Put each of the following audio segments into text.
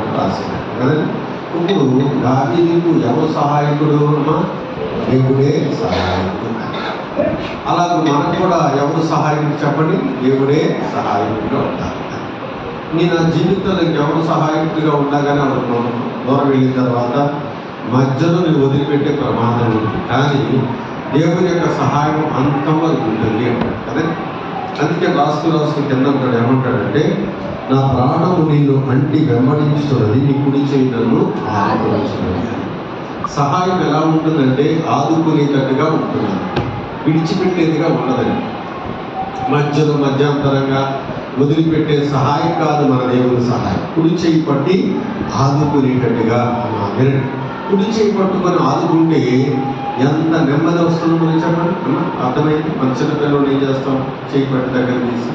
మాట రాశాడు కదండి. ఇప్పుడు దావీదుకు ఎవరు సహాయకుడు అమ్మా? దేవుడే సహాయకుడు. అలాగే మనకు కూడా ఎవరు సహాయకుడు చెప్పండి? దేవుడే సహాయకుడిగా ఉంటారు. నీ నా జీవితంలో ఎవరు సహాయకుడిగా ఉండగానే అనుకున్నాను, దూరం వెళ్ళిన తర్వాత మధ్యలో నువ్వు వదిలిపెట్టే ప్రమాదం ఉంది. కానీ దేవుని యొక్క సహాయం అంతం వరకు ఉంటుంది అంటాడు కదండి. అందుకే రాస్తూ కింద ఉంటాడు, ఏమంటాడంటే నా ప్రాణము నిన్ను అంటి వెంబడించుతున్నది, నీ కుడి చేయి నన్ను ఆదుకున్నది. సహాయం ఎలా ఉంటుందంటే ఆదుకునేటట్టుగా ఉంటుంది, విడిచిపెట్టేదిగా ఉండదండి. మధ్యాంతరంగా వదిలిపెట్టే సహాయం కాదు మన దేవుని సహాయం. కుడి చేయి పట్టి ఆదుకునేటట్టుగా. కుడి చేయి పట్టుకొని ఆదుకుంటే ఎంత నెమ్మది వస్తుందో మనం చెప్పండి. అర్థమైంది. మన చిన్నపిల్లలు ఏం చేస్తాం? చేయి పట్టి దగ్గర తీసి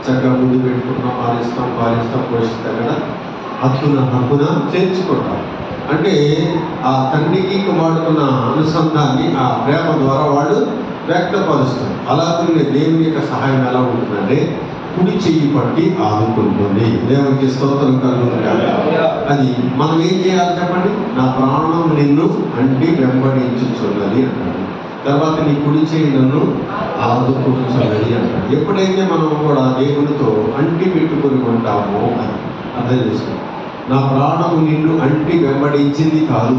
చక్కగా ముందు పెట్టుకుంటాం, పాలిస్తాం, పోషిస్తాం కదా, హక్కున చేర్చుకుంటాం. అంటే ఆ తండ్రికి కుమారుడుకున్న అనుసంధాన్ని ఆ ప్రేమ ద్వారా వాడు వ్యక్తపరుస్తాడు. అలాగే దేవుని యొక్క సహాయం ఎలా ఉంటుందంటే కుడి చెయ్యి పట్టి ఆదుకుంటుంది. దేవునికి స్తోత్రం కలుగుతుంది. అది మనం ఏం చేయాలి చెప్పండి? నా ప్రాణం నిన్ను అంటి వెంబడించుచున్నది అంటాడు. తర్వాత నీ కుడి చెయ్యి నన్ను ఆదుకుంటున్నది అంటాడు. ఎప్పుడైతే మనం కూడా దేవునితో అంటి పెట్టుకుని ఉంటామో అని అర్థం చేసుకోండి. నా ప్రాణము నిన్ను అంటి వెంబడించింది కాదు,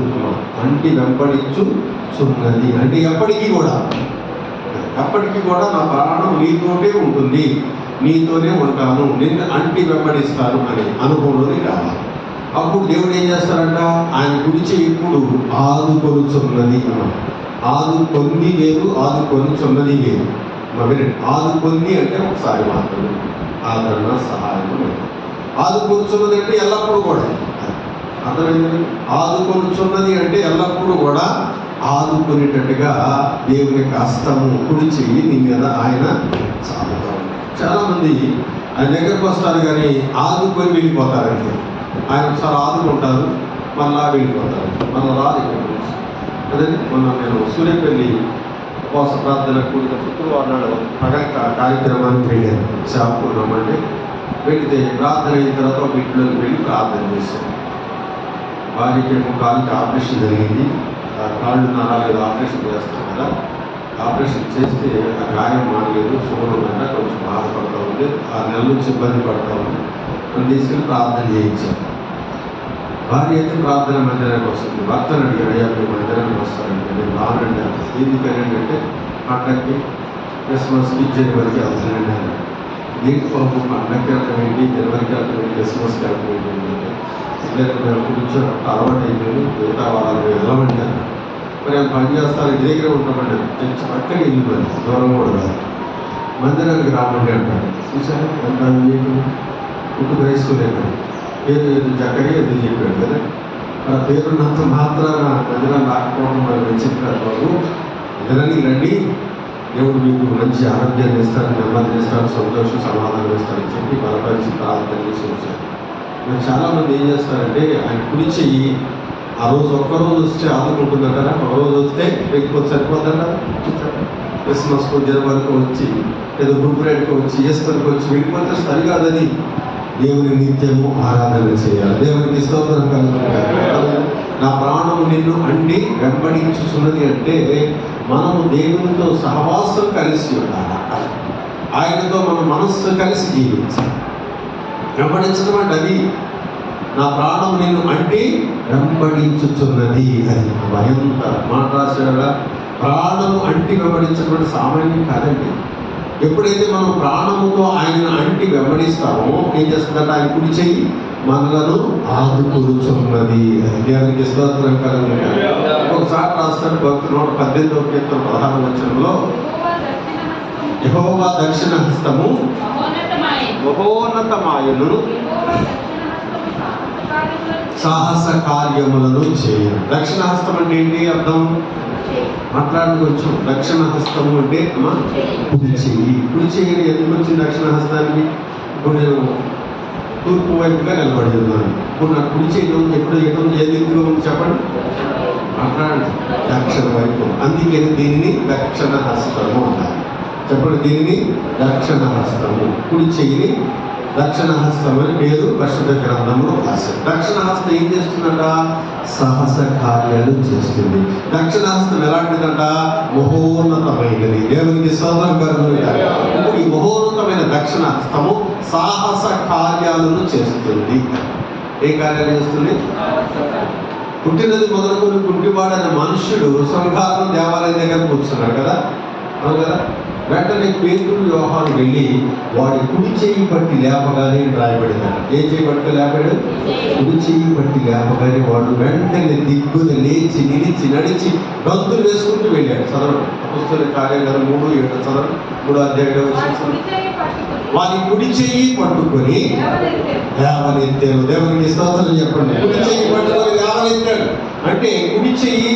అంటి వెంబడించుచున్నది అంటే ఎప్పటికీ కూడా నా ప్రాణం నీతోనే ఉంటుంది, నీతోనే ఉంటాను, నిన్ను అంటి వెంబడిస్తాను అనే అనుభవంలోనే రావాలి. అప్పుడు దేవుడు ఏం చేస్తారంట? ఆయన గురించి ఇప్పుడు ఆదుకొనుచున్నది. ఆదుకొంది వేరు, ఆదుకొనుచున్నది వేరు. ఆదుకొంది అంటే ఒకసారి మాత్రమే, ఆదరణ సహాయం. ఆదుకొనుచున్నది అంటే ఎల్లప్పుడూ కూడా. అర్థమైంది? ఆదుకొనుచున్నది అంటే ఎల్లప్పుడూ కూడా ఆదుకునేటట్టుగా దేవుని యొక్క హస్తము కుడి చెయ్యి నీ మీద ఆయన సాగుతూ ఉంటాడు. చాలామంది ఆయన దగ్గరకు వస్తారు కానీ ఆదుకొని వెళ్ళిపోతారంటే. ఆయన ఒకసారి ఆదుకుంటారు, మళ్ళా వెళ్ళిపోతారు, మళ్ళీ రాదు ఇక్కడ నుంచి. అదే మొన్న నేను సూర్యపల్లి ఉపవాస ప్రార్థన కూడిన శుక్రవారం నాడు పగల కార్యక్రమానికి వెళ్ళాను. చేపకున్నామంటే వెళితే ప్రార్థన అయిన తర్వాత ఒక ఇంట్లోకి వెళ్ళి ప్రార్థన చేశాను. వారికి కాలుకి ఆపరేషన్ జరిగింది. కాళ్ళు నరాలు ఆపరేషన్ చేస్తాం కదా, ఆపరేషన్ చేస్తే ఆ గాయం మానలేదు, షుగర్ ఉందంట, కొంచెం బాధపడతా ఉంది, 6 నెలల నుంచి ఇబ్బంది పడతా ఉంది. మనం తీసుకెళ్ళి ప్రార్థన చేయించాం. భార్య అయితే ప్రార్థన మందిరానికి వస్తుంది. భర్తను అడిగారు, అయ్యా మీరు మందిరానికి వస్తారంటే నేను రానండి. ఎందుకని అంటే పండగకి, క్రిస్మస్కి, జనవరికి వెళ్తానండి అని. దీనికి పాపం పండగకి వెళ్తాం ఏంటి, జనవరికి వెళ్తాం ఏంటి, క్రిస్మస్కి వెళ్తాం ఏంటి అంటే కూర్చో అలవాటు అయిపోయింది, మిగతా వాళ్ళు వెళ్ళమండి అన్న. మరి ఆయన పని చేస్తారు, ఇంటి దగ్గర ఉంటామండి, చక్కగా వెళ్ళిపోయింది, దూరం కూడా కాదు. మందిరానికి రామండి అంటారు. చూసారు ఎంత పుట్టుకు వేసుకోలేకండి. పేరు చక్కగా ఎందుకు చెప్పాడు కదా. ఆ పేరున్నంత మాత్రాన మందిరం రాకపోవడం మనం చెప్పారు. బాబు మందిరానికి రండి, దేవుడు మీకు మంచి ఆరోగ్యాన్ని ఇస్తారు, నెమ్మదిని ఇస్తారు, సంతోషం సమాధానం ఇస్తారని చెప్పి బలపరిచి ప్రార్థన చేసి వచ్చారు. మరి చాలామంది ఏం చేస్తారంటే ఆయన కుడి చెయ్యి ఆ రోజు ఒక్కరోజు వస్తే ఆదుకుంటుందంటారా, ఒకరోజు వస్తే లేకపోతే సరిపోతుందా? క్రిస్మస్కు, జనవరికి వచ్చి, ఏదో గుడ్ ఫ్రైడేకి వచ్చి, ఈస్టర్కి వచ్చి వెళ్ళిపోతే సరికాదని. దేవుని నిత్యము ఆరాధన చేయాలి. దేవునికి స్తోత్రం కలుగుతుంది. నా ప్రాణము నిన్ను అండి వెంబడించుచున్నది అంటే మనము దేవునితో సహవాసం కలిసి ఉండాలి. ఆయనతో మన మనస్సు కలిసి జీవించాలి. వెంబడించడం అంటే అది. నా ప్రాణం నిన్ను అంటే వెంబడించుచున్నది అని. భయంత మాట రాశాడా? ప్రాణము అంటి వెంబడించడం సామాన్యం కాదండి. ఎప్పుడైతే మనం ప్రాణముతో ఆయనను అంటి వెంబడిస్తామో ఏం చేస్తుందంటే ఆయన కుడి చెయ్యి మనలను ఆదుకొనుచున్నది. అది దేవునికి స్తోత్రం కలుగుతుంది. ఒకసారి రాస్తాడు భక్తులు 18వ కీర్తన 16వ వచనంలో, యెహోవా దక్షిణ హస్తము మహోన్నతమాయను, సాహస కార్యములను చేయను. దక్షిణ హస్తం అంటే ఏంటి అర్థం? మాట్లాడుకోవచ్చు. దక్షిణ హస్తము అంటే కుడి చెయ్యి. కుడి చెయ్యి ఎందుకు వచ్చింది దక్షిణ హస్తానికి? ఇప్పుడు నేను తూర్పు వైపుగా నిలబడి ఉన్నాను. ఇప్పుడు నా కుడి చెయ్యి ఎప్పుడు ఏది ఎందుకు ఉంది చెప్పండి? మాట్లాడండి. దక్షిణ వైపు. అందుకే దీనిని దక్షిణ హస్తము అన్నారు. చెప్పండి, దీనిని దక్షిణ హస్తము. కుడి చెయ్యిని దక్షిణ హస్తం అని పేరు పరిశుద్ధ గ్రంథంలో రాశారు. దక్షిణ హస్తం ఏం చేస్తుందంట? సాహస కార్యాలు చేస్తుంది. దక్షిణ హస్తం ఎలాంటిదంట? మహోన్నతమైనది. దేవునికి స్తోత్రం కలుగును గాక. ఇప్పుడు ఈ మహోన్నతమైన దక్షిణ హస్తము సాహస కార్యాలను చేస్తుంది. ఏ కార్యాలు చేస్తుంది? పుట్టినది మొదలుకొని కుంటివాడైన మనుష్యుడు శృంగారం దేవాలయం దగ్గర కూర్చున్నాడు కదా, అవును కదా. వెంటనే పేతురు యోహాను వెళ్ళి వాడి కుడి చేయి పట్టి లేపగానే రాయబడిందట. ఏ చేయి పట్టి లేపాడు? కుడి చేయి పట్టి లేపగానే వాడు వెంటనే దిగ్గున లేచి నిలిచి నడిచి గంతులు వేసుకుంటూ వెళ్ళాడు. చదవండి అపొస్తలుల కార్యాలు 3:7 చదవండి. 3వ అధ్యాయం వారి కుడి చెయ్యి పట్టుకొని లేవనెత్తాడు. దేవునికి స్తోత్రం చెప్పండి. కుడి చెయ్యి పట్టుకొని లేవనెత్తాడు అంటే కుడి చెయ్యి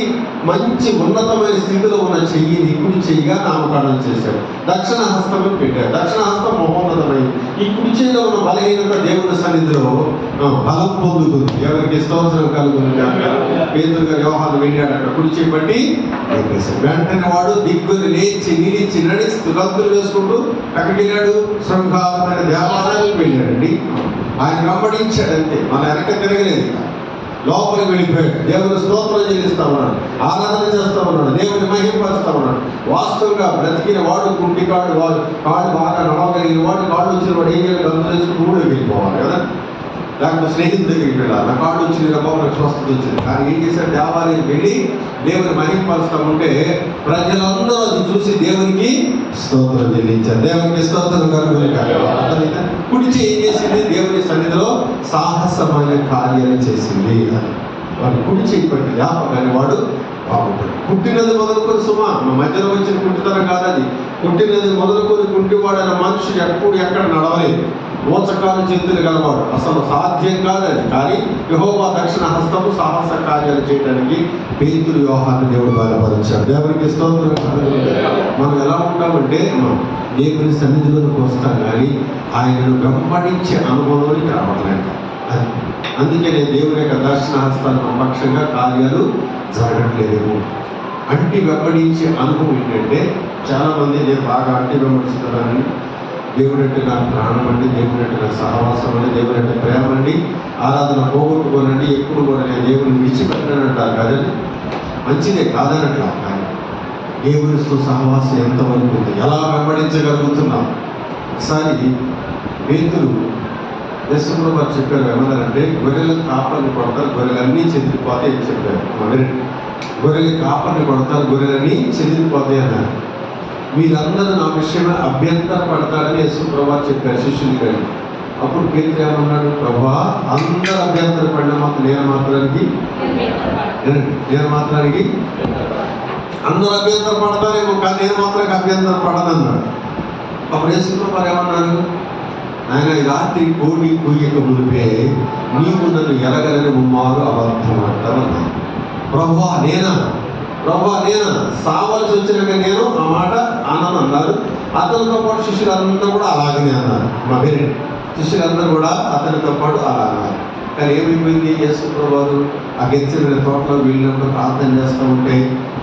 మంచి ఉన్నతమైన స్థితిలో ఉన్న చెయ్యిని కుడి చెయ్యిగా నామకరణం చేశాడు. దక్షిణ హస్తం పెట్టాడు. దక్షిణ హస్తం మహోన్నతమైంది. ఈ కుడి చెయ్యిలో ఉన్న బలహీనత దేవుని సన్నిధిలో బలం పొందుతుంది. ఎవరికి స్తోత్రం కలుగుతుంది. పేతురు గారు యోహాను వెళ్ళాడు, అక్కడ కుడి చెయ్యి పట్టి వెంటనే వాడు దిగ్గుని లేచి నిలిచి నడిస్తూ గంతులు వేసుకుంటూ అక్కడికి వెళ్ళాడు. శృంగారమైన దేవాలయానికి వెళ్ళాడండి. ఆయన వెంబడించాడంతే, మన వెనక తిరగలేదు. లోపలికి వెళ్ళిపోయాడు. దేవుని స్తోత్రం చెల్లిస్తా ఉన్నాడు, ఆరాధన చేస్తా ఉన్నాడు, దేవుని మహిమపరుస్తా ఉన్నాడు. వాస్తవంగా బ్రతికిన వాడు, కుంటికాడు వాడు, కాళ్ళు బాగా నడవగలిగిన వాడు, కాళ్ళు వచ్చిన వాడు ఏం చేయాలి? గంతులు వేసుకుని ఊళ్ళో వెళ్ళిపోవాలి కదా, లేకపోతే స్నేహితుల దగ్గరికి వెళ్ళాలి. నా కాళ్ళు వచ్చింది బాబు, స్వస్థత వచ్చింది. కానీ ఏం చేశాడు? దేవాలయం వెళ్ళి దేవుని మహిమపరుస్తా ఉంటే ప్రజలందరూ అది చూసి దేవునికి స్తోత్రం చెల్లించారు. దేవునికి స్తోత్రం కలుగుతుంది. కుడిచి ఏం చేసింది? దేవుని సన్నిధిలో సాహసమైన కార్యాలు చేసింది. వాడు కుడి చేయి పట్టి లేపగానే వాడు బాగుంటాడు. పుట్టినది మొదలుకొని సుమా మా మధ్యలో వచ్చిన కుంటితనం కాదు అది. పుట్టినది మొదలుకొని కుంటివాడైన మనుషుడు ఎప్పుడు ఎక్కడ నడవలేదు. మోసకాలు చేతులు గలవాడు, అసలు సాధ్యం కాదు అది. కానీ యెహోవా దక్షిణ హస్తము సాహస కార్యాలు చేయడానికి పేతురు యోహాను దేవుడు బలపరిచాడు. దేవునికి స్తోత్రం. మనం ఎలా ఉంటామంటే దేవుని సన్నిధిలోకి వస్తాం కానీ ఆయనను వెంబడించే అనుభవంలోనికి రావట్లేదు. అందుకనే దేవుని యొక్క దక్షిణ హస్తానికి పక్షంగా కార్యాలు జరగట్లేదేమో. అంటి వెంబడించే అనుభవం ఏంటంటే చాలామంది నేను బాగా అంటి వెంబడిస్తున్నానని, దేవుడు అంటే నాకు ప్రాణం అండి, దేవుడు అంటే నాకు సహవాసం అండి, దేవుడు అంటే ప్రేమ అండి, ఆరాధన పోగొట్టుకోనండి, ఎప్పుడు కూడా నేను దేవుడిని విడిచిపెట్టానంటారు కదండి. మంచిదే కాదనట్లా. కానీ దేవునితో సహవాసం ఎంతవరకు ఉంది, ఎలా వెంబడించగలుగుతున్నాం? ఒకసారి పేతురు యేసుప్రభువు వారు చెప్పారు ఏమన్నారంటే, గొర్రెలను కాపర్ని కొడతారు, గొర్రెలన్నీ చెదిరిపోతాయి అని చెప్పారు. గొర్రెలు కాపర్ని కొడతారు, గొర్రెలన్నీ చెదిరిపోతాయి అన్నారు. వీరందరూ నా విషయమే అభ్యంతర పడతారని యేసుప్రభువు వారు చెప్పారు శిష్యులు గారు. అప్పుడు పేతురు ఏమన్నాడు? ప్రభువా, అందరూ అభ్యంతర పడిన మాత్రం నేను మాత్రానికి అందరూ అభ్యంతర పడతారేమో కానీ నేను మాత్రానికి అభ్యంతర పడనన్నాడు. అప్పుడు యేసుప్రభువు వారు ఏమన్నారు? ఆయన ఈ రాత్రి కోడి కూయక మునిపే నీవు నన్ను ఎరగలని ముమ్మారు అబద్ధం అంటావన్నా. ప్రభువా నేనా సావాల్సి వచ్చినాక నేను ఆ మాట అన్నాను అన్నారు. అతనితో పాటు శిష్యులందరూ కూడా అలాగనే అన్నారు. మా పేరెంట్ శిష్యులందరూ కూడా అతనితో పాటు అలా అన్నారు. కానీ ఏమైపోయింది? యేసుప్రభువు వారు ఆ గెత్సేమనే తోటలో వెళ్ళినప్పుడు ప్రార్థన చేస్తూ ఉంటే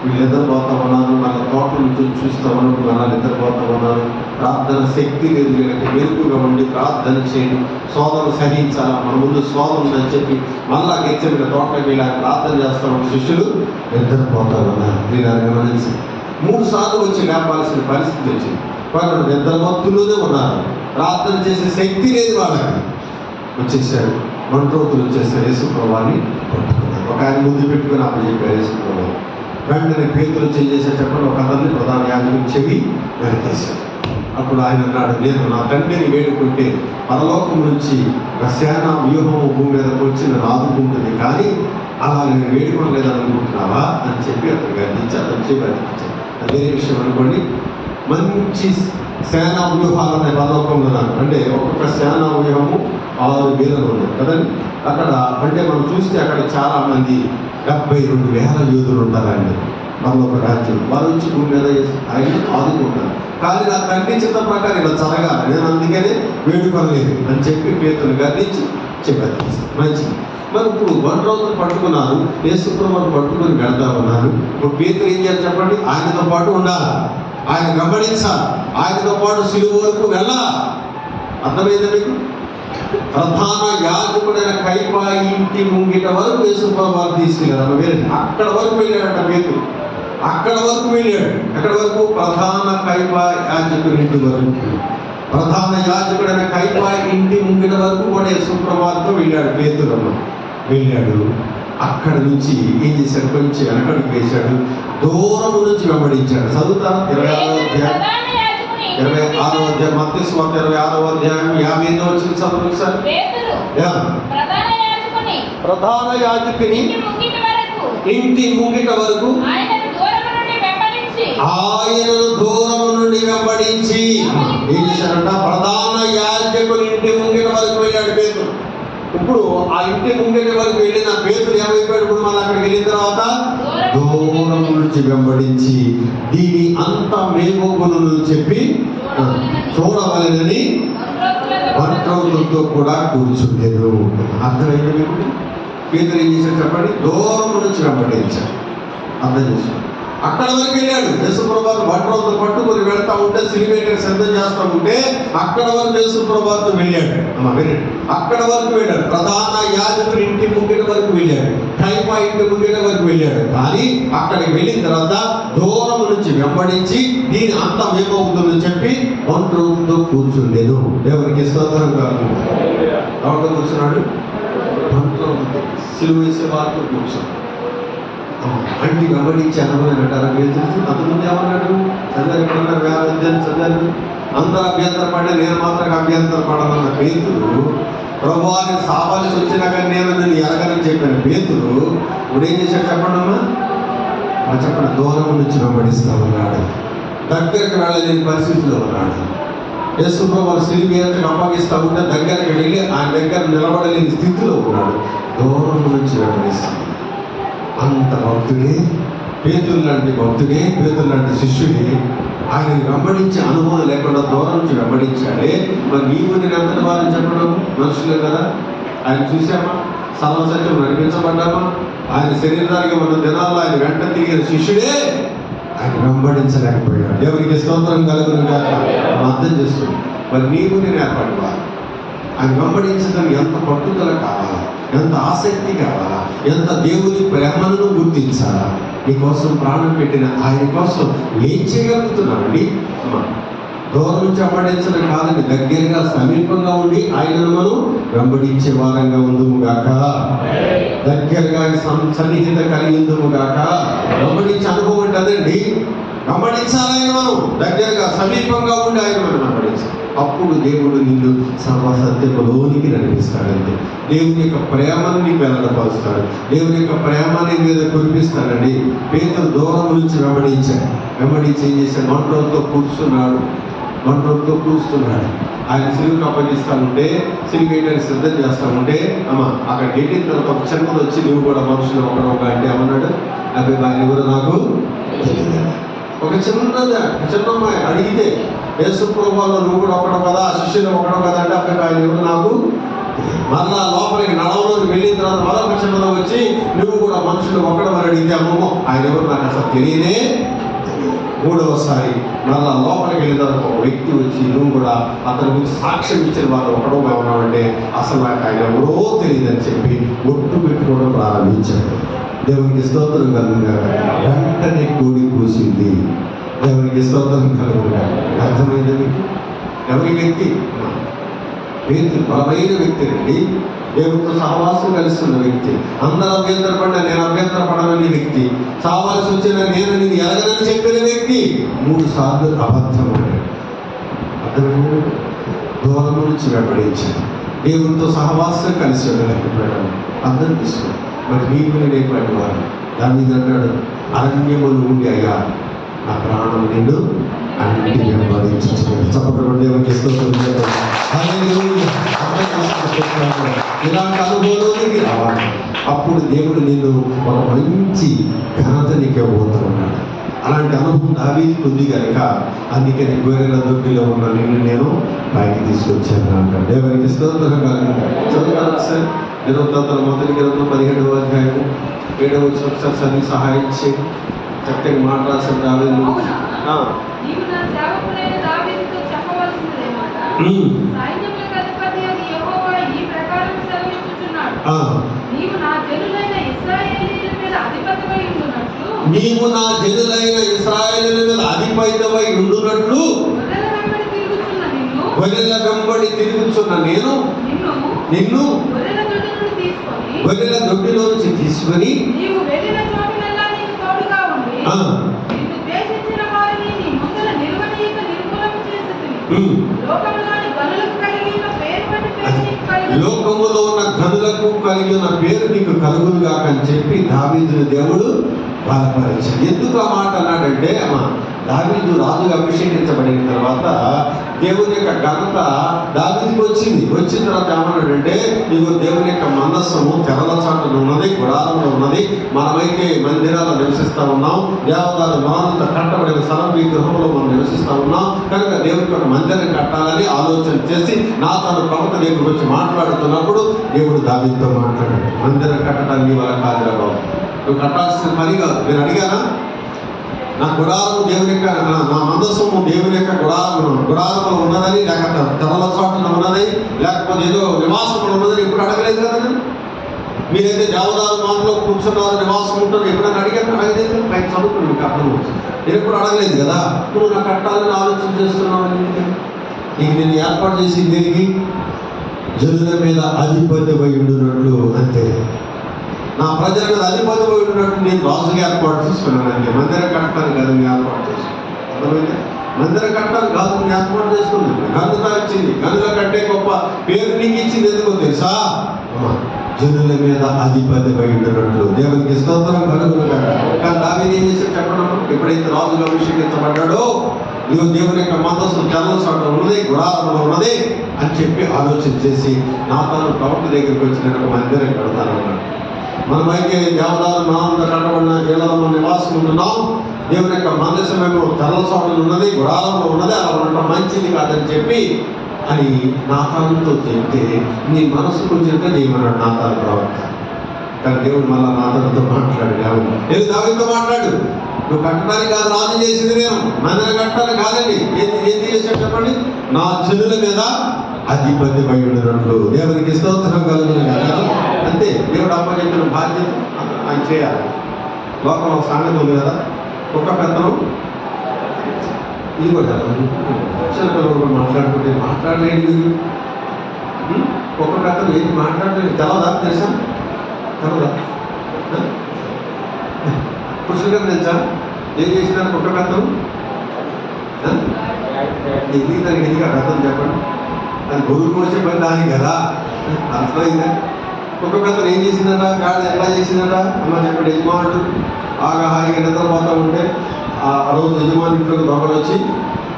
వీళ్ళు నిద్రపోతా ఉన్నారు. మళ్ళీ తోట నుంచి చూస్తూ ఉన్నప్పుడు మళ్ళీ నిద్రపోతూ ఉన్నారు. ప్రార్థన శక్తి లేదు వీళ్ళకి. మెరుగుగా ఉండి ప్రార్థన చేయండి, సోదరులు సహించాలా, మన ముందు సోదరు ఉందని చెప్పి మళ్ళా గెత్సేమనే తోటలోకి వెళ్ళి ఆయన ప్రార్థన చేస్తూ ఉంటే శిష్యులు నిద్రపోతా ఉన్నారు. మీరు గమనించి 3 సార్లు వచ్చి లేపాల్సిన పరిస్థితి వచ్చింది. వాళ్ళు నిద్రమత్తులోనే ఉన్నారు. ప్రార్థన చేసే శక్తి లేదు వాళ్ళకి. వచ్చేసారు, మంట్రోతులు వచ్చేసారు. యేసుప్రభువుని పట్టుకున్నారు. ఒక ఆయన ముందు పెట్టుకుని అప్పచెప్పారు యేసుప్రభువు. వెంటనే పేతురు చేసే చెప్పండి ఒక అతన్ని ప్రధాన యాజకుని చెవి వెనకేశాడు. అప్పుడు ఆయన అన్నాడు, నేను నా తండ్రిని వేడుకుంటే పరలోకం నుంచి ఒక సేనా వ్యూహము భూమి మీదకి వచ్చి నన్ను ఆదుకుంటుంది, కానీ అలా నేను వేడుకోలేదని అనుకుంటున్నావా అని చెప్పి అతను గర్జించి అతను చెప్పి గర్జించాను. అదే విషయం అనుకోండి. మంచి సేనా వ్యూహాలు ఉన్నాయి పరలోకంలో. అంటే ఒక్కొక్క సేనా వ్యూహము 6,000 ఉన్నాయి కదండి. అక్కడ అంటే మనం చూస్తే అక్కడ చాలా మంది 72,000 యోధులు ఉంటారండి పరలోక రాజ్యం. వారు వచ్చి భూమి మీద ఆయన ఆదుకుంటారు. కానీ నా తండ్రి చిత్త ప్రకారం ఇలా జరగాలి, నేను అందుకనే వేడుకోలేదు అని చెప్పి పేతురుని గర్దించి చెప్పారు. మంచిది. మరి ఇప్పుడు 1 రోజులు పట్టుకున్నారు, యేసుప్రభువుని పట్టుకుని వెళ్తా ఉన్నారు. ఇప్పుడు పేతురు ఏం చేయాలి చెప్పండి? ఆయనతో పాటు ఉండాలి, ఆయన వెంబడించాలి, ఆయనతో పాటు సిలువ వరకు వెళ్ళాలి. అర్థమైందా మీకు? ప్రధాన యాజకుడైన కైపా ఇంటి ముంగిట వరకు యేసుప్రభువారు తీసుకెళ్ళారు. అక్కడ వరకు వెళ్ళాడట పేతురు. అక్కడ వరకు వెళ్ళాడు. ఎక్కడ వరకు? ప్రధాన కైపా యాజకుడి ఇంటి వరకు. ప్రధాన యాజకుడైన కైపా ఇంటి ముంగిట వరకు కూడా యేసుప్రభువారితో వెళ్ళాడు పేతురు. వెళ్ళాడు. అక్కడ నుంచి ఏం చేశాడు? కొంచెం వెనకడికి వేశాడు. దూరం నుంచి వెంబడించాడు. చదువుతాను 26వ అధ్యాయం, 26వ అధ్యాయం, మత్తయి సువార్త 26వ అధ్యాయం 55వ వచనం చదువు సార్. ప్రధాన యాజకుని ఇంటి ముంగిట వరకు ఆయనను దూరం నుండి వెంబడించి ఏం చేశాడంట? ప్రధాన యాజకుని ఇంటి ముంగిట వరకు వెళ్ళాడు పేతురు. ఇప్పుడు ఆ ఇంటి ముంగిట వరకు వెళ్ళిన పేతురు ఏమైపోయాడు? ఇప్పుడు మళ్ళీ అక్కడికి వెళ్ళిన తర్వాత దూరం నుంచి వెంబడించి దీని అంత మేమోగును చెప్పి చూడవలెనని వంటలతో కూడా కూర్చుండేది. అర్థమైంది మీకు? పేతురు ఏం చేశాడు చెప్పండి? దూరం నుంచి వెంబడించాడు. అర్థం చేసుకోండి. అక్కడ వరకు వెళ్ళాడు. యేసుప్రభువారు వంటలతో పట్టుకొని వెళ్తా ఉంటే, సిలివేటర్ సిద్ధం చేస్తా ఉంటే అక్కడ వరకు యేసుప్రభువారితో వెళ్ళాడు. అక్కడ వరకు వెళ్ళాడు. ప్రధాన యాజకుడి ఇంటి ముంగిట వరకు వెళ్ళాడు. కైపా ఇంటి ముంగిట వరకు వెళ్ళాడు. కానీ అక్కడికి వెళ్ళిన తర్వాత దూరం నుంచి వెంబడించి దీని అంతం ఏమవుతుందని చెప్పి వంటలతో కూర్చుండేదు. దేవునికి స్తోత్రం కాదు. ఎవరితో కూర్చున్నాడు? వంటలతో, సిలువ వేసే వారితో కూర్చున్నాడు. అంటి వెంబడించి అనుభవం అంటారా? పేతురు అంతకుముందు ఏమన్నాడు? చదివారు ఎక్కడన్నారు? 50 అధ్యాయం చదివారు. అందరూ అభ్యంతరపడి నేను మాత్రం అభ్యంతరపడమన్న పేతురు, ప్రభువాన్ని సావాల్సి వచ్చినా కానీ నేను నిన్ను ఎరగనని చెప్పిన పేతురు ఇప్పుడు ఏం చేశాడు చెప్పండి అమ్మా? చెప్పండి. దూరం నుంచి వెంబడిస్తా ఉన్నాడు. దగ్గరికి వెళ్ళలేని పరిస్థితిలో ఉన్నాడు. యేసుప్రభువారు సిలువ అప్పగిస్తా ఉంటే దగ్గరికి వెళ్ళి ఆయన దగ్గర నిలబడలేని స్థితిలో ఉన్నాడు. దూరం నుంచి వెంబడిస్తాడు. అంత భక్తుడే పేతురు లాంటి భక్తుడే, పేతురు లాంటి శిష్యుడే ఆయన వెంబడించే అనుభవం లేకుండా దూరం నుంచి వెంబడించాడే. మరి నీవు నేను ఎంతటి వారిని చెప్పడం? మనుషులే కదా. ఆయన చూసామా? సర్వసత్యం నడిపించబడ్డామా? ఆయన శరీరానికి మన దినాల్లో ఆయన వెంట తిరిగిన శిష్యుడే ఆయన వెంబడించలేకపోయాడు. ఎవరికి స్తోత్రం కలుగును గాక. అర్థం చేసుకోండి. మరి నీవు నేను ఏర్పడవా? ఆయన వెంబడించడం ఎంత పట్టుదల కావాలా, ఎంత ఆసక్తి కావాలా, ఎంత దేవుని ప్రేమను గుర్తించాలా. నీకోసం ప్రాణం పెట్టిన ఆయన కోసం ఏం చేయగలుగుతున్నామండి? దూరం నుంచి వెంబడించడం కాదని దగ్గరగా సమీపంగా ఉండి ఆయనను మనం వెంబడించే వారంగా ఉందుము గాక. దగ్గరగా సన్నిహిత కలిగి ఉందుము గాక. వెంబడించే అనుభవం ఉంటుందండి. వెంబడించాలని మనం దగ్గరగా సమీపంగా ఉండి ఆయన మనం వెంబడించాలి. అప్పుడు దేవుడు నిన్ను సర్వసత్యములోనికి నడిపిస్తాడండి. దేవుని యొక్క ప్రేమను నీకు వెల్లడపరుస్తాడు. దేవుని యొక్క ప్రేమని మీద కురిపిస్తాడండి. పేతురు దూరం నుంచి వెంబడించి ఏం చేశాడు? వంటలతో కూర్చున్నాడు. ఆయన సిలువకు అప్పగిస్తా ఉంటే, సిలువేయడానికి సిద్ధం చేస్తా ఉంటే అక్కడికి వెళ్ళిన తర్వాత ఒక చిన్నది వచ్చి నువ్వు కూడా మనుషులు ఒకడొక అంటే ఏమన్నాడు? అబ్బాయి ఆయన ఎవరు నాకు తెలియదు. ఒక చిన్నమ్మాయి అడిగితే యేసుప్రభువులో నువ్వు కూడా ఒకడో కదా, శిష్యులు ఒకడో కదా అంటే అబ్బాయి ఆయన ఎవరు నాకు. మళ్ళా లోపలికి నడవలోకి వెళ్ళిన తర్వాత మరొక చిన్నలో వచ్చి నువ్వు కూడా మనుషులు ఒకడమని అడిగితే అమ్మమ్మో ఆయన ఎవరు నాకు అసలు తెలియదే. మూడవసారి మళ్ళా లోపలికి వెళ్ళిన తర్వాత ఒక వ్యక్తి వచ్చి నువ్వు కూడా అతని గురించి సాక్ష్యం ఇచ్చిన వాళ్ళు ఒకడో ఉన్నామంటే అసలు నాకు ఆయన ఎవరో తెలియదని చెప్పి ఒట్టు పెట్టుకోవడం ప్రారంభించాడు. దేవునికి స్తోత్రం కలుగుగా. వెంటనే కోడి కూసింది. దేవునికి స్తోత్రం కలుగుగా. అర్థమైంది మీకు? ఎవరి వ్యక్తి? పేతురు బలమైన వ్యక్తి అండి. దేవుడితో సహవాసం కలిస్తున్న వ్యక్తి. అందరూ అభ్యంతరపడ్డా నేను అభ్యంతరపడని వ్యక్తి. చావాల్సి వచ్చిన నేను ఎరగనని చెప్పిన వ్యక్తి 3 సార్లు అబద్ధం అన్నాడు. అర్థమైంది? దూరం నుంచి వెంబడించాడు. దేవుడితో సహవాసం కలిసి వెళ్ళలేకపోయాడు. అర్థం తీసుకోండి. మరి నీకు నేనేటువంటి వారు దాని అంటాడు, అరణ్యములు ఉండి అయ్యా నా ప్రాణం నిన్ను అన్నిటి వెంబడించుచున్నది. చెప్పడం దేవునికి ఇలాంటి అనుభవంలోనికి రావాలి. అప్పుడు దేవుడు నిన్ను ఒక మంచి ఘనత నీకు ఇవ్వబోతూ ఉన్నాడు. అలాంటి అనుభవం దావీదుకు ఉంది కనుక అందుకని గొర్రెల దొడ్డిలో ఉన్న నిన్ను నేను పైకి తీసుకొచ్చాను అంటాడు. దేవునికి స్తోత్రం కలుగుతాడు. చదువుతాను సార్. దినోత్తంలో మొదటి గ్రంథం 17వ అధ్యాయం 7వ వచనం ఒకసారి చదివి సహాయం చేయి. చక్కని మాట రాసిన దావీదు. నీవు నా జనులైన ఇశ్రాయేలీయుల మీద అధిపతివై ఉండునట్లు గొర్రెల వెంబడి తిరుగుచున్న నేను నిన్ను గొర్రెల దొడ్డిలో నుంచి తీసుకొని నీవు వెళ్ళిన చోటునెల్లా నీకు తోడుగా ఉండి నిన్ను ద్వేషించిన వారిని నీ ముందర నిలువనీయక నిర్మూలము చేసితిని. లోకములో ఉన్న గనులకు కలిగిన పేరు నీకు కలుగునుగా అని చెప్పి దావీదుని దేవుడు బాధపరిచాడు. ఎందుకు ఆ మాట అన్నాడంటే, దావీదు రాజుగా అభిషేకించబడిన తర్వాత దేవుని యొక్క ఘనత దావీదుకి వచ్చిన తర్వాత ఏమన్నాడంటే, నీకు దేవుని యొక్క మందస్సము తెరల చాటున ఉన్నది, గుడారంలో ఉన్నది, మనమైతే మందిరాల్లో నివసిస్తూ ఉన్నాం, దేవతల మానంత కట్టబడిన స్థలం ఈ గృహంలో మనం నివసిస్తూ ఉన్నాం కనుక దేవునికి ఒక మందిరం కట్టాలని ఆలోచన చేసి నా తన ప్రవక్త దేవుడికి వచ్చి మాట్లాడుతున్నప్పుడు దేవుడు దావీదుతో మాట్లాడాడు. మందిరం కట్టడానికి వాళ్ళ కాదురా బాబు, నువ్వు కట్టాల్సిన పని కాదు. నేను అడిగానా, నా గుడారము దేవుని యొక్క నా మందస్సము దేవుని యొక్క గుడారంలో ఉన్నదని, లేక తెరల చాటున ఉన్నది, లేకపోతే ఏదో నివాసంలో ఉన్నదని ఎప్పుడు అడగలేదు కదా. మీరైతే దేవదారు మాటలో కూర్చున్నారు, నివాసం ఉంటారు, ఎప్పుడైనా అడగలేదు. పైన చదువుకుని మీకు అర్థం అవుతుంది. నేను ఎప్పుడు అడగలేదు కదా. నువ్వు నాకు కట్టాలని ఆలోచన చేస్తున్నావు. నీకు నేను ఏర్పాటు చేసింది దేనికి? జనుల మీద అధిపతివై ఉండునట్లు అంతే. నా ప్రజల మీద అధిపతివై ఉండినట్టు నేను రాజుగా ఏర్పాటు చేసుకున్నాను అంతే. మందిరం కట్టడానికి కాదు నేను ఏర్పాటు చేసుకున్నాను. అర్థమైతే మందిరం కట్టడానికి కాదు నేను ఏర్పాటు చేసుకున్నాను. ఘనత ఇచ్చింది, ఘనత కట్టే గొప్ప పేరు నీకు ఇచ్చింది ఎందుకో తెలుసా? జనుల మీద అధిపతివై ఉండినట్లు. దేవునికి స్తోత్రం కలుగును గాక. కానీ దావీదు ఏం చేశాడు చెప్పడం? ఎప్పుడైతే రాజుగా అభిషేకించబడ్డాడో, ఇదిగో దేవుని యొక్క మందస్సు తెరల చాటున ఉన్నది, గుడారంలో ఉన్నది అని చెప్పి ఆలోచన చేసి నా తాను ప్రవక్త దగ్గరికి వచ్చి నేను ఒక మందిరం కడతానన్నాడు. మనమైతే దేవదారు మనంత కట్టబడిన ఇళ్లలో నివాసం ఉంటున్నాం, దేవుని యొక్క మందస్సమేమో తెరల చాటున ఉన్నది, గుడారంలో ఉన్నది, అలా ఉండటం మంచిది కాదని చెప్పి అని నాతానుతో చెప్తే, నీ మనసుకు చెప్తే చేయమన్నాడు నాతాను ప్రవక్త. కానీ దేవుడు మళ్ళా నాతానుతో మాట్లాడాడు. నేను దావీదుతో మాట్లాడు, నువ్వు కట్టడానికి కాదు రాజు చేసింది, నేను మందిరం కట్టాలని కాదండి. ఏం చేశాడు చెప్పండి? నా జనుల మీద అధిపతివై ఉండినట్లు. దేవునికి స్తోత్రం కలుగును గాక. అంతే, దేవుడు అప్పచెప్పిన బాధ్యత ఆయన చేయాలి. లోకం ఒక సంగతి ఉంది కదా, ఒక్క పెత్తనం ఇది కూడా పిల్లలు మాట్లాడుకుంటే మాట్లాడలేదు. ఒక్క పెత్తనం ఏది మాట్లాడలేదు. తెలవదా? తెలుసా? తెలవదా? పురుషులు గారు తెలుసా ఏం చేసినారు? ఒక్క పెత్తనం ఎందుకు దానికి ఎందుకు ఆ పెత్తనం చెప్పండి? అది గొడుగు మోసే పని దానికి కదా, అర్థమైందా? ఒక్క పెత్తనం ఏం చేసిందట? గాడి ఎలా చేసిందట? అమ్మ చెప్పండి. యజమానుడు ఆగాహాయిగా నిద్రపోతూ ఉంటే ఆ రోజు యజమాని ఇంట్లోకి దొంగలు వచ్చి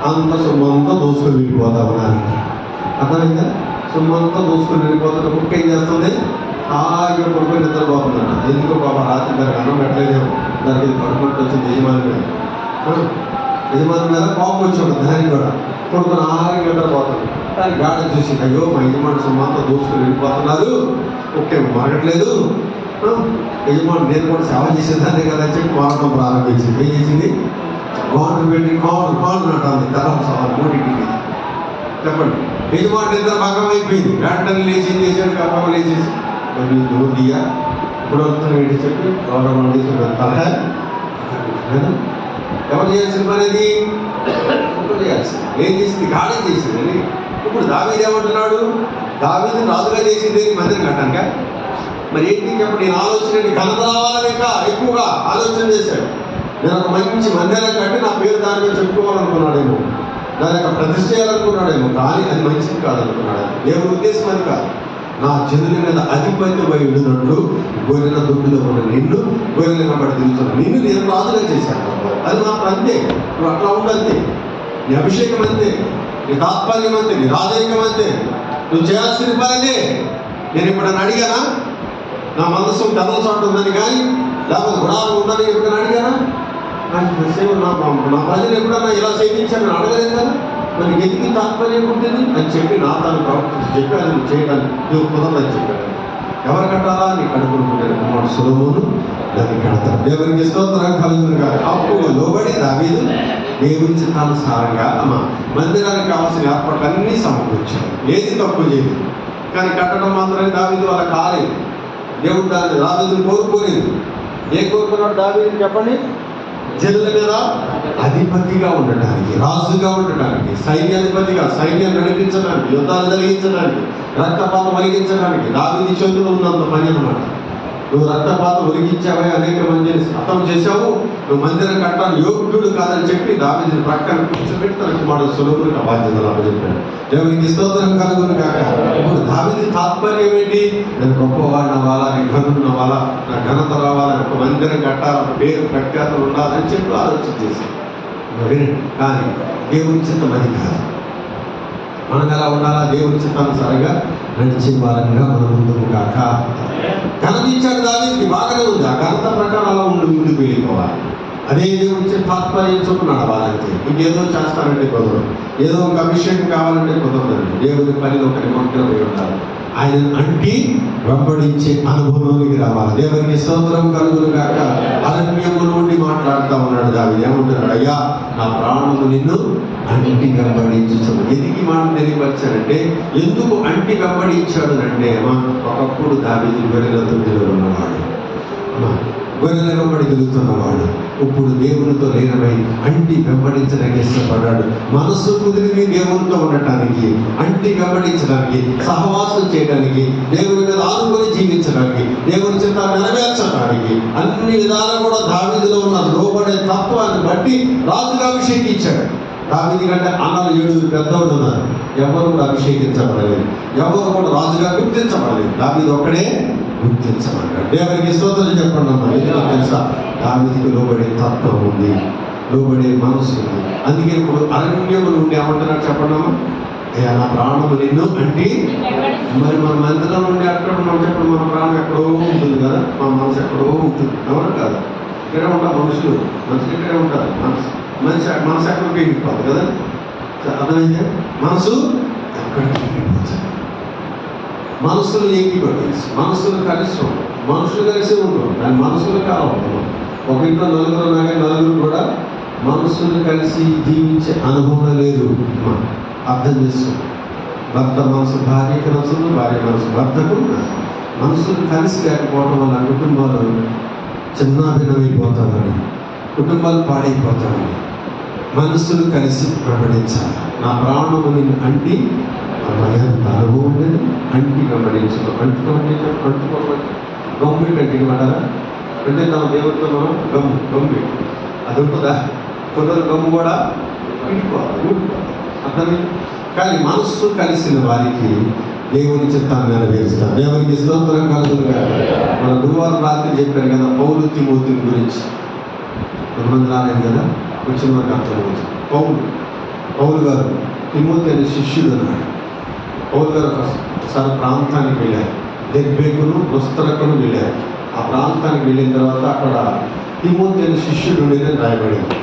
అంత సొమ్మంతా దోసుకొని వెళ్ళిపోతా ఉన్నారు. అర్థమైందా? సొమ్మంతా దోసుకొని వెళ్ళిపోతున్న కుక్క ఏం చేస్తుంది? హాయిగా పడుకొని నిద్రపోతుందట. ఎందుకో బాబా రాత్రి దానికి అన్నం పెట్టలేదేమో, దానికి పడుకుంటూ వచ్చింది యజమాని మీద. యజమాని మీద కోపం వచ్చాడు దానికి కూడా, పడుకుని హాయిగా నిద్రపోతుంది. దానికి గాడి చూసి, అయ్యో మా యజమాని సొమ్మంతా దోసుకొని వెళ్ళిపోతున్నారు, ఓకే మారట్లేదు, యజమాని నేను కూడా సేవ చేసేదాన్ని కదా అని చెప్పి మారడం ప్రారంభించింది. ఏం చేసింది? గోడ పెట్టి కాలు నటాలి తర్వాత మూడింటికి. చెప్పండి, యజమాని నిద్ర భాగం అయిపోయింది. వెంటనే లేచి ఏం చేశాడు? కప్ప లేచేసి దూదియా ఇప్పుడు ఏంటి చెప్పి గౌరవం తలహా ఎవరు చేయాల్సిన పని? అది చేయాల్సింది. ఏం చేసింది? గాడి చేసింది. ఇప్పుడు దావీదు ఏమంటున్నాడు? దావీదు రాజుగా చేసింది మందిరం కట్టాక. మరి ఏంటి చెప్పండి? నేను ఆలోచన ఘనత రావాలని ఇంకా ఎక్కువగా ఆలోచన చేశాడు. నేను ఒక మంచి మందిరం కట్టి నా పేరు దాని మీద చెప్పుకోవాలనుకున్నాడేమో, దాని యొక్క ప్రతిష్ఠ చేయాలనుకున్నాడేమో, కానీ అది మంచిది కాదనుకున్నాడు. దేవుని ఉద్దేశం అది కాదు. నా జనుల మీద అధిపతివై ఉండినట్లు గొర్రెల దొడ్డిలో ఉన్న నిన్ను, గొర్రెల వెంబడి తిరుగుతున్న నిన్ను నేను రాజుగా చేశాను. అది మాత్రం అంతే. నువ్వు అట్లా ఉండంతే. నీ అభిషేకం అంతే, నీ తాత్పర్యం అంతే, నీ రాజరికం అంతే. నువ్వు చేయాల్సిన పనిదే. నేను ఎప్పుడన్నా అడిగానా నా మనసు తెరల చాటు ఉందని కానీ, లేకపోతే గుడారం ఉందని ఎప్పుడైనా అడిగానా? నా ప్రజలు ఎప్పుడన్నా ఇలా సేవించాను నేను అడగలేదు కదా. మరి ఎందుకు తాత్పర్యం ఉంటుంది అని చెప్పి నా తాను ప్రవర్తించి చెప్పి అది నువ్వు చేయడానికి నువ్వు కుదరదని చెప్పాను. ఎవరు కట్టాలా? నీ కడుపునుకుంటే కుమారుడు సొలొమోను దాన్ని కడతాడు. దేవునికి స్తోత్రం కలుగును గాక. అప్పుడు లోబడి దావీదు దేవుని చిత్తానుసారంగా మందిరానికి కావాల్సిన ఏర్పాట్లన్నీ సమకూర్చాడు. ఏది తక్కువ చేయదు. కానీ కట్టడం మాత్రమే దావీదు వాళ్ళ కాలేదు. దేవుడు దాన్ని దావీదుని కోరుకోలేదు. ఏ కోరుకున్నాడు దావీదు చెప్పండి? జనుల మీద అధిపతిగా ఉండటానికి, రాజుగా ఉండటానికి, సైన్యాధిపతిగా, సైన్యం నడిపించడానికి, యుద్ధాలు జరిగించడానికి, రక్తపాతం వలిగించడానికి. దావీదు చేతిలో ఉన్నంత పని అన్నమాట. నువ్వు రక్తపాతం ఒలిగించావే, అనేక మందిని హతం చేశావు, నువ్వు మందిరం కట్టాలి యోగ్యుడు కాదని చెప్పి దావీదుని ప్రక్కన కూర్చోబెట్టి తన కుమారుడు సొలొమోనుకు ఆ బాధ్యతలు అప్పచెప్పాడు. దేవునికి స్తోత్రం కలుగును గాక. ఇప్పుడు దావీదు తాత్పర్యం ఏంటి? నేను గొప్పవాడిని అవ్వాలా, నీ ఘనుడు అవ్వాలా, నా ఘనత రావాలా, ఒక మందిరం కట్టాలా, పేరు ప్రఖ్యాతలు ఉండాలని చెప్పి ఆలోచన చేశాను. కానీ దేవుని చిత్తం అది కాదు. మనం ఎలా ఉండాలా? దేవుని చిత్తానుసారంగా నడిచే వారంగా మనం ముందుకు కాక. ఘనత ఇచ్చాడు దావీదుకి, బాగానే ఉంది. ఆ ఘనత ప్రకారం అలా ముందుకు వెళ్ళిపోవాలి. అదే దేవుడి తాత్పర్యం చొప్పున నడవాలంటే. ఇంకేదో చేస్తానంటే కుదరదు, ఏదో ఒక అభిషేకం కావాలంటే కుదరదండి. దేవుడి పనిలో ఒక నిమగ్నమై ఉండాలి. ఆయన అంటి వెంబడించే అనుభవంలోనికి రావాలి. దేవునికి స్తోత్రం కలుగును గాక. అరణ్యము నుండి మాట్లాడుతూ ఉన్నాడు దావీదు. ఏమంటున్నాడు? అయ్యా, నా ప్రాణము నిన్ను అంటి వెంబడించుతుంది. ఎందుకు మాట తెలియపరిచాడంటే, ఎందుకు అంటి వెంబడించాడు అంటే, ఒకప్పుడు దావీదు గొర్రెల దొడ్డిలో ఉన్నవాడు, గొర్రెల వెంబడి తిరుగుతున్నవాడు. ఇప్పుడు దేవునితో లీనమై అంటి వెంబడించడానికి ఇష్టపడ్డాడు. మనస్సు కుదిరి దేవునితో ఉండటానికి, అంటి వెంబడించడానికి, సహవాసం చేయడానికి, దేవుని మీద ఆనుకొని జీవించడానికి, దేవుని చిత్త నెరవేర్చడానికి అన్ని విధాలు కూడా దావీదులో ఉన్న లోబడే తత్వాన్ని బట్టి రాజుగా అభిషేకించాడు. దావీదు కంటే అన్నలు 7 పెద్దవాళ్ళు ఉన్నారు, ఎవరు కూడా అభిషేకించబడలేదు, ఎవరు కూడా రాజుగా గుర్తించబడలేదు. దావీదు ఒక్కడే గుర్తించబడ్డాడు. దేవునికి స్తోత్రం చెప్పండి అమ్మా. ఎందుకంటే తెలుసా? దావీదుకి లోబడే తత్వం ఉంది, లోబడే మనసు ఉంది. అందుకే ఇప్పుడు అరణ్యము నుండి ఏమంటున్నాడు చెప్పండి అమ్మా? అయ్యా, నా ప్రాణము నిన్ను అంటే, మరి మన మందిరం నుండి అక్కడ మనం చెప్పండి, మన ప్రాణం ఎక్కడో ఉంటుంది కదా, మన మనసు ఎక్కడో ఉంటుంది, అవునా కదా? ఇక్కడే ఉంటారు మనుషులు ఇక్కడే ఉంటారు. మనసు ఎక్కడికి వెళ్ళిపోతుంది కదా, అర్థమైందా? మనసు ఎక్కడికి వెళ్ళిపోతుంది. మనసులు ఏకీపడి, మనసులు కలిసి ఉంటాం, మనుషులు కలిసి ఉంటాం, కానీ మనసులు కావాలి. ఒక ఇంట్లో నలుగురు ఉన్నాగా నలుగురు కూడా మనసులు కలిసి జీవించే అనుభవం లేదు. అర్థం చేసుకోండి. భర్త మనసు భార్యకి నచ్చదు, భార్య మనసు భర్తకు. మనసులు కలిసి లేకపోవడం వల్ల కుటుంబాలు చిన్నాభిన్నమైపోతామని, కుటుంబాలు పాడైపోతామని. మనసులు కలిసి వెంబడించాలి. నా ప్రాణము నిన్ను అంటి, ఎంత అనుభవం ఉండేది, అంటి వెంబడించడం. అంటుకోండి, గమ్మి కంటిమంటారా అంటే నా దేవుడితో మనం గమ్మి అది ఉంటుందా? కొందరు గమ్ము కూడా ఊడిపోవాలి. అర్థమే. కానీ మనస్సు కలిసిన వారికి దేవుని చిత్తాన్ని నెరవేరుస్తారు. దేవునికి స్తోత్రం కలుగునుగా. మన గురువారం రాత్రి చెప్పారు కదా పౌలు తిమోతిని గురించి. కొంతమంది రాలేదు కదా, వచ్చిన వారికి అర్థమవుతుంది. పౌలు గారు తిమోతి అనే శిష్యుడు అన్నాడు. పౌలు గారు ఒకసారి ప్రాంతానికి వెళ్ళారు, దెర్బేకును లుస్త్రకును వెళ్ళారు. ఆ ప్రాంతానికి వెళ్ళిన తర్వాత అక్కడ తిమోతి అనే శిష్యుడు ఉండేదని రాయబడింది.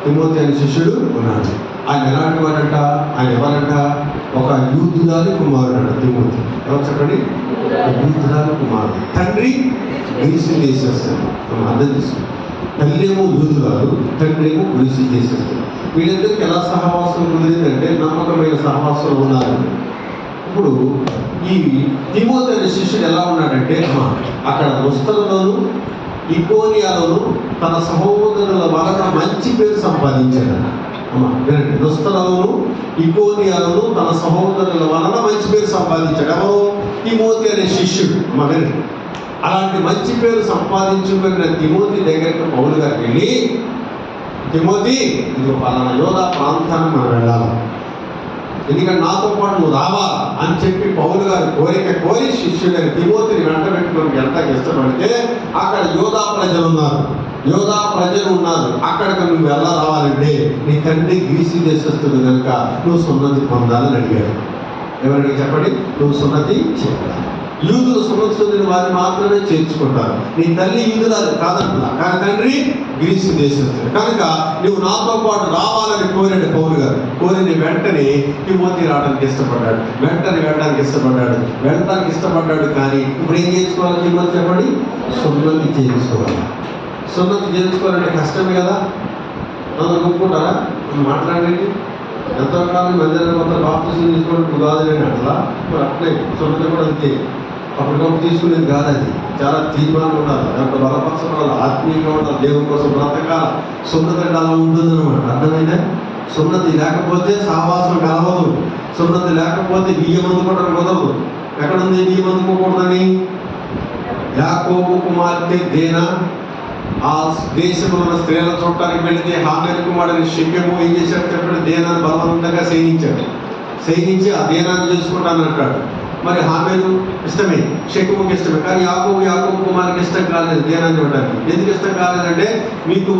తిమోతి అనే శిష్యుడు ఉన్నాడు. ఆయన ఎలాంటి వాడంట? ఆయన ఎవరంట? ఒక యూదురాలి కుమారుడు అంట తిమోతి. ఎవరు చెప్పండి? యూదురాలి కుమారుడు. తండ్రి గ్రీసు దేశస్థుడు. మనం అర్థం చేసుకుంటాం. తల్లి ఏమో యూదురాలు, తండ్రి ఏమో గ్రీసు దేశస్థుడు. వీళ్ళిద్దరికి ఎలా సహవాసం కుదిరిందంటే నమ్మకమైన సహవాసం ఉన్నారు. ఇప్పుడు ఈ తిమోతి అనే శిష్యుడు ఎలా ఉన్నాడంటే, అక్కడ లుస్త్రలోను ఇకోనియాలోను తన సహోదరుల వలన మంచి పేరు సంపాదించాడు. లుస్త్రలోను ఇకోనియాలోను తన సహోదరుల వలన మంచి పేరు సంపాదించాడు. ఎవరు? తిమోతి అనే శిష్యుడు. అలాంటి మంచి పేరు సంపాదించుకున్న తిమోతి దగ్గరికి పౌలు గారు వెళ్ళి, తిమోతి, ఇది పలానా యోధా ప్రాంతానికి మనం వెళ్ళాలి, ఎందుకంటే నాతో పాటు నువ్వు రావాలా అని చెప్పి పౌలు గారు కోరి శిష్యుడని తిమోతిని వెంట పెట్టుకొని వెళ్తాకి ఇష్టపడితే, అక్కడ యోధా ప్రజలు ఉన్నారు. అక్కడికి నువ్వు ఎలా రావాలంటే నీ తండ్రి గ్రీసు దేశస్థుడు కనుక నువ్వు సున్నతి పొందాలని అడిగాడు. ఎవరికి చెప్పండి? నువ్వు సున్నతి చేయాలి. యూదులు సున్నతి పొందిన వారిని మాత్రమే చేర్చుకుంటారు. నీ తల్లి యూదురాలు కాదంటున్నా, కానీ తండ్రి గ్రీసు దేశస్థుడు కనుక నువ్వు నాతో పాటు రావాలని కోరాడు పౌలు గారు. కోరిన వెంటనే తిమోతి రావడానికి ఇష్టపడ్డాడు, వెళ్ళడానికి ఇష్టపడ్డాడు. కానీ ఇప్పుడు ఏం చేసుకోవాలి తిమోతి చెప్పండి? సున్నతి చేయించుకోవాలి. సున్నతి చేయించుకోవాలంటే కష్టమే కదా. అందరూ ఒప్పుకుంటారా? మాట్లాడండి. ఎంతకాలం మందిరం కొంత బాప్తిజం తీసుకోవడం కాదులేని అట్లా మరి అట్లే సున్నతి కూడా అంతే. అప్పటికప్పుడు తీసుకునేది కాదు. అది చాలా తీర్మానం ఉండాలి, దాంట్లో బలపరచడాలి, ఆత్మీయంగా ఉండాలి, దేవుని కోసం బ్రతకాలి. సున్నతి అంటే అలా ఉంటుందన్నమాట. అర్థమైందా? సున్నతి లేకపోతే సహవాసం కలవదు. సున్నతి లేకపోతే బియ్యం అందుకోవడం కుదరదు. ఎక్కడుంది బియ్యం అందుకోకూడదని? యాకోబు కుమార్తె దేనా ఆ దేశంలో ఉన్న స్త్రీల చూడటానికి వెళితే హామెరు కుమారుని షెకెము ఏం చేశాడు చెప్పండి? దేనాన్ని బలవంతంగా సైనించి ఆ దేనాన్ని చేసుకుంటాను అంటాడు. మరి హామెరు ఇష్టమే, షెకెముకి ఇష్టమే. కానీ యాకోబు కుమారునికి ఇష్టం కాలేదు దేనాన్ని ఇవ్వడానికి. ఎందుకు ఇష్టం కాలేదంటే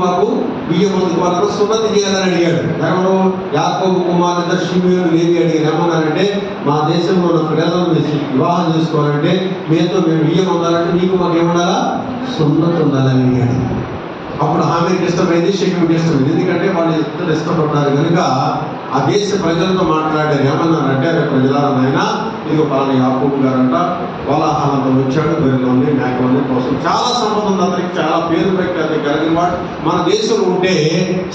మాకు బియ్యం అందుకోవాలని సున్నతి చేయాలని అడిగాడు. ఎవరు? యాకోబు కుమారుడు షిమియోను లేవి అడిగారు. ఏమన్నారంటే మా దేశంలో ఉన్న ప్రజలను వివాహం చేసుకోవాలంటే మేము బియ్యం ఉండాలంటే మాకు ఏముండాలా? సున్నతి ఉండాలని అడిగాడు. అప్పుడు హామెకి ఇష్టమైంది, షెకెముకి ఇష్టమైంది. ఎందుకంటే వాళ్ళు ఇద్దరు ఇష్టపడ్డారు కనుక ఆ దేశ ప్రజలతో మాట్లాడారు. ఏమన్నారంటే అదే ప్రజలైనా ఇదిగో పలానా యాకోబు గారంట కోలాహలంతో వచ్చాడు, గొర్రెలు మేకలు కోసం చాలా సంపద ఉంది అతనికి, చాలా పేరు ప్రఖ్యాతి కలిగిన వాడు. మన దేశంలో ఉంటే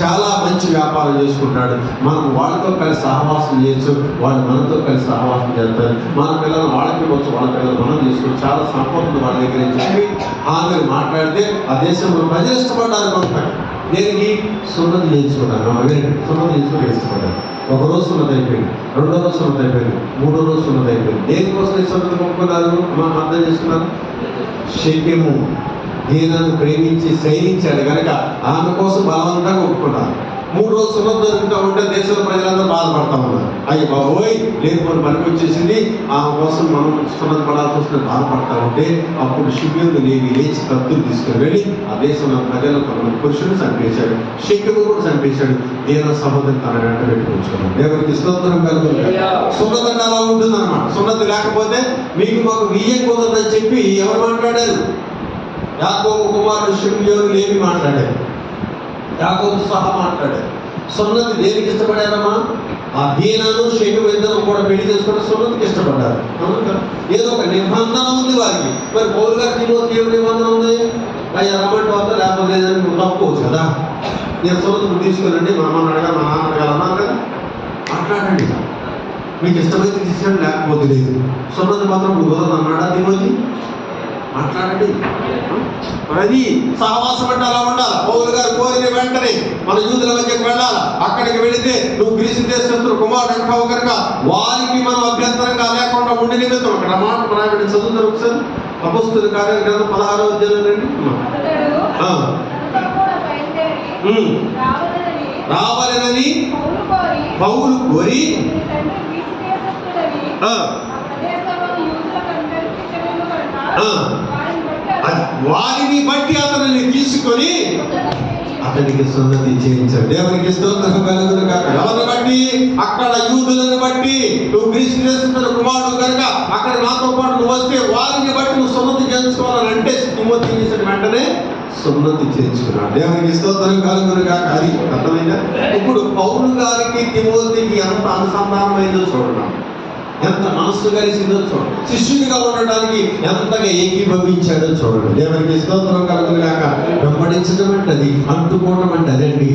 చాలా మంచి వ్యాపారం చేసుకుంటాడు, మనం వాళ్ళతో కలిసి సహవాసం చేయొచ్చు, వాళ్ళు మనతో కలిసి సహవాసం చేస్తారు, మన పిల్లలు వాళ్ళకి వచ్చు, వాళ్ళ పిల్లలు మనం చేసుకుని చాలా సంపద ఉంది వాళ్ళ దగ్గర అని చెప్పి ఆమె మాట్లాడితే ఆ దేశంలో ప్రజలు ఇష్టపడ్డారు. కొంత దేనికి? సున్నతి చేయించుకున్నాను. సున్నతి చేసుకుని ఇష్టపడ్డారు. ఒకరోజు సున్నతి అయిపోయింది, రెండో రోజు సున్నతి అయిపోయింది, మూడో రోజు సున్నతి అయిపోయింది. దేనికోసం ఈ సున్నతి ఒప్పుకున్నారు? మనం అర్థం చేసుకున్నారు. షెకెము దీనాన్ని ప్రేమించి సైనించాడు కనుక ఆమె కోసం బలవంతంగా ఒప్పుకున్నారు. 3 రోజులు సున్నతి జరుగుతూ ఉంటే దేశంలో ప్రజలందరూ బాధపడతా ఉన్నారు. అయ్యి బాబోయ్ లేకపోతే పనికి వచ్చేసింది, ఆమె కోసం మనం సున్నతి పడాల్సి వస్తుంది బాధపడతా ఉంటే అప్పుడు షిమియోను లేవి లేచి కత్తులు తీసుకుని వెళ్ళి ఆ దేశంలో ప్రజలు కొంతమంది పురుషులు చంపేశాడు, షెకెము కూడా చంపేశాడు. దేన సహోదరు తన వెంట పెట్టుకుంటున్నాడు. దేవునికి స్తోత్రం కలుగుతుంది. సున్నతి అంటే అలా ఉంటుంది అన్నమాట. సున్నతి లేకపోతే మాకు బియ్యం కుదరదని చెప్పి ఎవరు మాట్లాడారు? యాకోబు కుమారుడు షిమియోను లేవి మాట్లాడారు, యాకోబు సహా మాట్లాడారు. సున్నతి దేనికి ఇష్టపడారమ్మా? ఆ దీనాను షెకెము ఇద్దరు కూడా పెళ్లి చేసుకుంటే సున్నతికి ఇష్టపడ్డారు. ఏదో ఒక నిబంధన ఉంది వారికి. మరి పౌలు గారు తిమోతికి ఏం నిబంధన ఉంది? అయ్యా రమ్మంటే వద్ద లేకపోతే లేదని తప్పుకోవచ్చు కదా. నేను సున్నతి తీసుకునండి, మా అమ్మని అడగాలి, మా నాన్న అడగాలి అన్నాను కదా. మాట్లాడండి, మీకు ఇష్టమైతే తీసుకుని లేకపోతే లేదు. సున్నతి మాత్రం కుదరదు అన్నాడా తిమోతి? మాట్లాడండి. అది సహవాసం అంటే అలా ఉండాలి. పౌలు గారు కోరిన వెంటనే మన యూదుల మధ్యకు వెళ్ళాలి. అక్కడికి వెళితే నువ్వు గ్రీసు దేశస్తులు కుమారుడు అంటావు కనుక వారికి మనం అభ్యంతరంగా లేకుండా ఉండి నిమిత్తం అక్కడ మాట ప్రాయపడి చదువుతారు ఒకసారి. అపొస్తలుల కార్యగ్రంథం 16వ అధ్యాయం రావాలని పౌలు కోరి వారిని బట్టి అతనిని తీసుకొని అతనికి సున్నతి చేయించాడు. దేవునికి స్తోత్రం కలుగును గాక. ఎవరిని బట్టి? అక్కడ యూదులను బట్టి. నువ్వు గ్రీసు దేశస్తుల కుమారుడు కనుక అక్కడ నాతో పాటు నువ్వు వస్తే వారిని బట్టి నువ్వు సున్నతి చేయించుకోవాలని అంటే తిమోతి చేసిన వెంటనే సున్నతి చేయించుకున్నాడు. దేవునికి స్తోత్రం కలుగును గాక. అది అర్థమైందా? ఇప్పుడు పౌలు గారికి తిమోతికి ఎంత అనుసంధానమైందో చూడడం, ఎంత మనస్సు కలిసిందో చూడండి, శిష్యుడిగా ఉండడానికి ఎంతగా ఏకీభవించాడో చూడండి. దేవునికి స్తోత్రం కలుగును గాక. వెంబడించడం అంటే అది, అంటుకోవడం అంటే అదండి.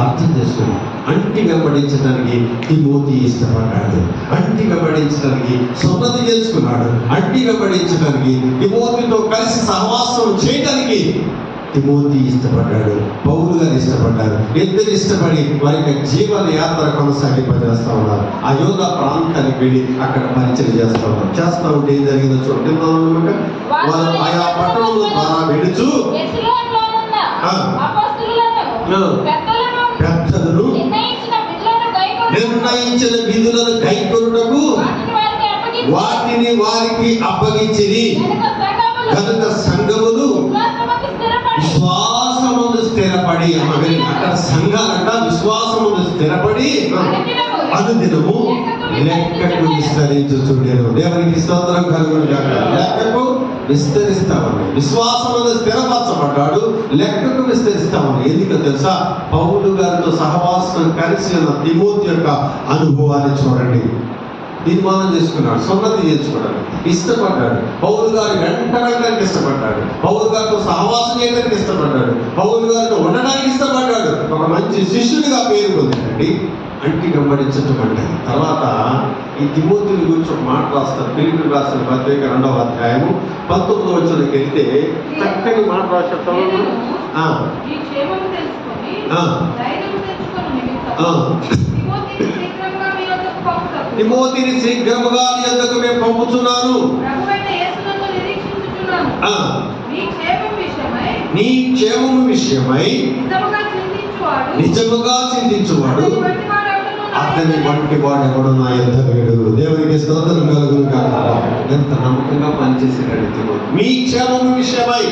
అర్థం చేసుకుని అంటి వెంబడించడానికి తిమోతి ఇష్టపడ్డాడు, అంటి వెంబడించడానికి సున్నతి చేసుకున్నాడు, అంటి వెంబడించడానికి తిమోతితో కలిసి సహవాసం చేయడానికి తిమోతి ఇష్టపడ్డాడు, పౌలు గారు ఇష్టపడ్డారు. ఇద్దరు ఇష్టపడి వారి యొక్క జీవన యాత్ర కొనసాగింపజేస్తా ఉన్నారు. ఆ యోధ ప్రాంతానికి వెళ్ళి అక్కడ పరిచయం చేస్తా ఉన్నారు. చేస్తా ఉంటే ఏం జరిగిందో చూడండి. వారు ఆయా పట్టణంలో ద్వారా వెళుచు పెద్దలను నిర్ణయించిన విధులను కైకొనుటకు వాటిని వారికి అప్పగించిరి కనుక సంఘములు విశ్వాసముందు స్థిరపడి, అక్కడ సంఘాలంట విశ్వాసముందు స్థిరపడి అనుదినము లెక్కకు విస్తరించుచుండెను. దేవునికి స్తోత్రం కలుగును గాక. లెక్కకు విస్తరిస్తామని విశ్వాసముందు స్థిరపరచబడ్డాడు, లెక్కకు విస్తరిస్తామని. ఎందుకు తెలుసా? పౌలు గారితో సహవాసం కలిసి ఉన్న తిమోతి యొక్క అనుభవాన్ని చూడండి. తీర్మానం చేసుకున్నాడు, సున్నతి చేసుకున్నాడు, ఇష్టపడ్డాడు. పౌలు గారు వెంటడానికి ఇష్టపడ్డాడు, పౌలు గారితో సహవాసం చేయడానికి ఇష్టపడ్డాడు, పౌలు గారితో ఉండడానికి ఇష్టపడ్డాడు. ఒక మంచి శిష్యుడిగా పేరు పొందాడండి. అంటి వెంబడించటం అంటే. తర్వాత ఈ తిమోతిని గురించి ఒక మాట రాస్తారు. ఫిలిప్పీయులకు రాసిన పత్రిక 2వ అధ్యాయము 19వ వచనంకి వెళ్తే చక్కని మాట రాశారు. ఈ క్షేమము తెలుసుకొని ధైర్యము తెచ్చుకొను నిమిత్తము తిమోతిని శీఘ్రముగా నీ యొద్దకు మేము పంపుచున్నాను. ప్రభువైన యేసునందు నిరీక్షించుచున్నాను. నీ క్షేమము విషయమై నిజముగా చింతించువాడు అతని వంటి వాడు ఎవడు నా యొద్ద లేడు. దేవునికి స్తోత్రం కలుగును గాక. ఎంత నమ్మకంగా పనిచేసాడు తిమోతి. మీ క్షేమము విషయమై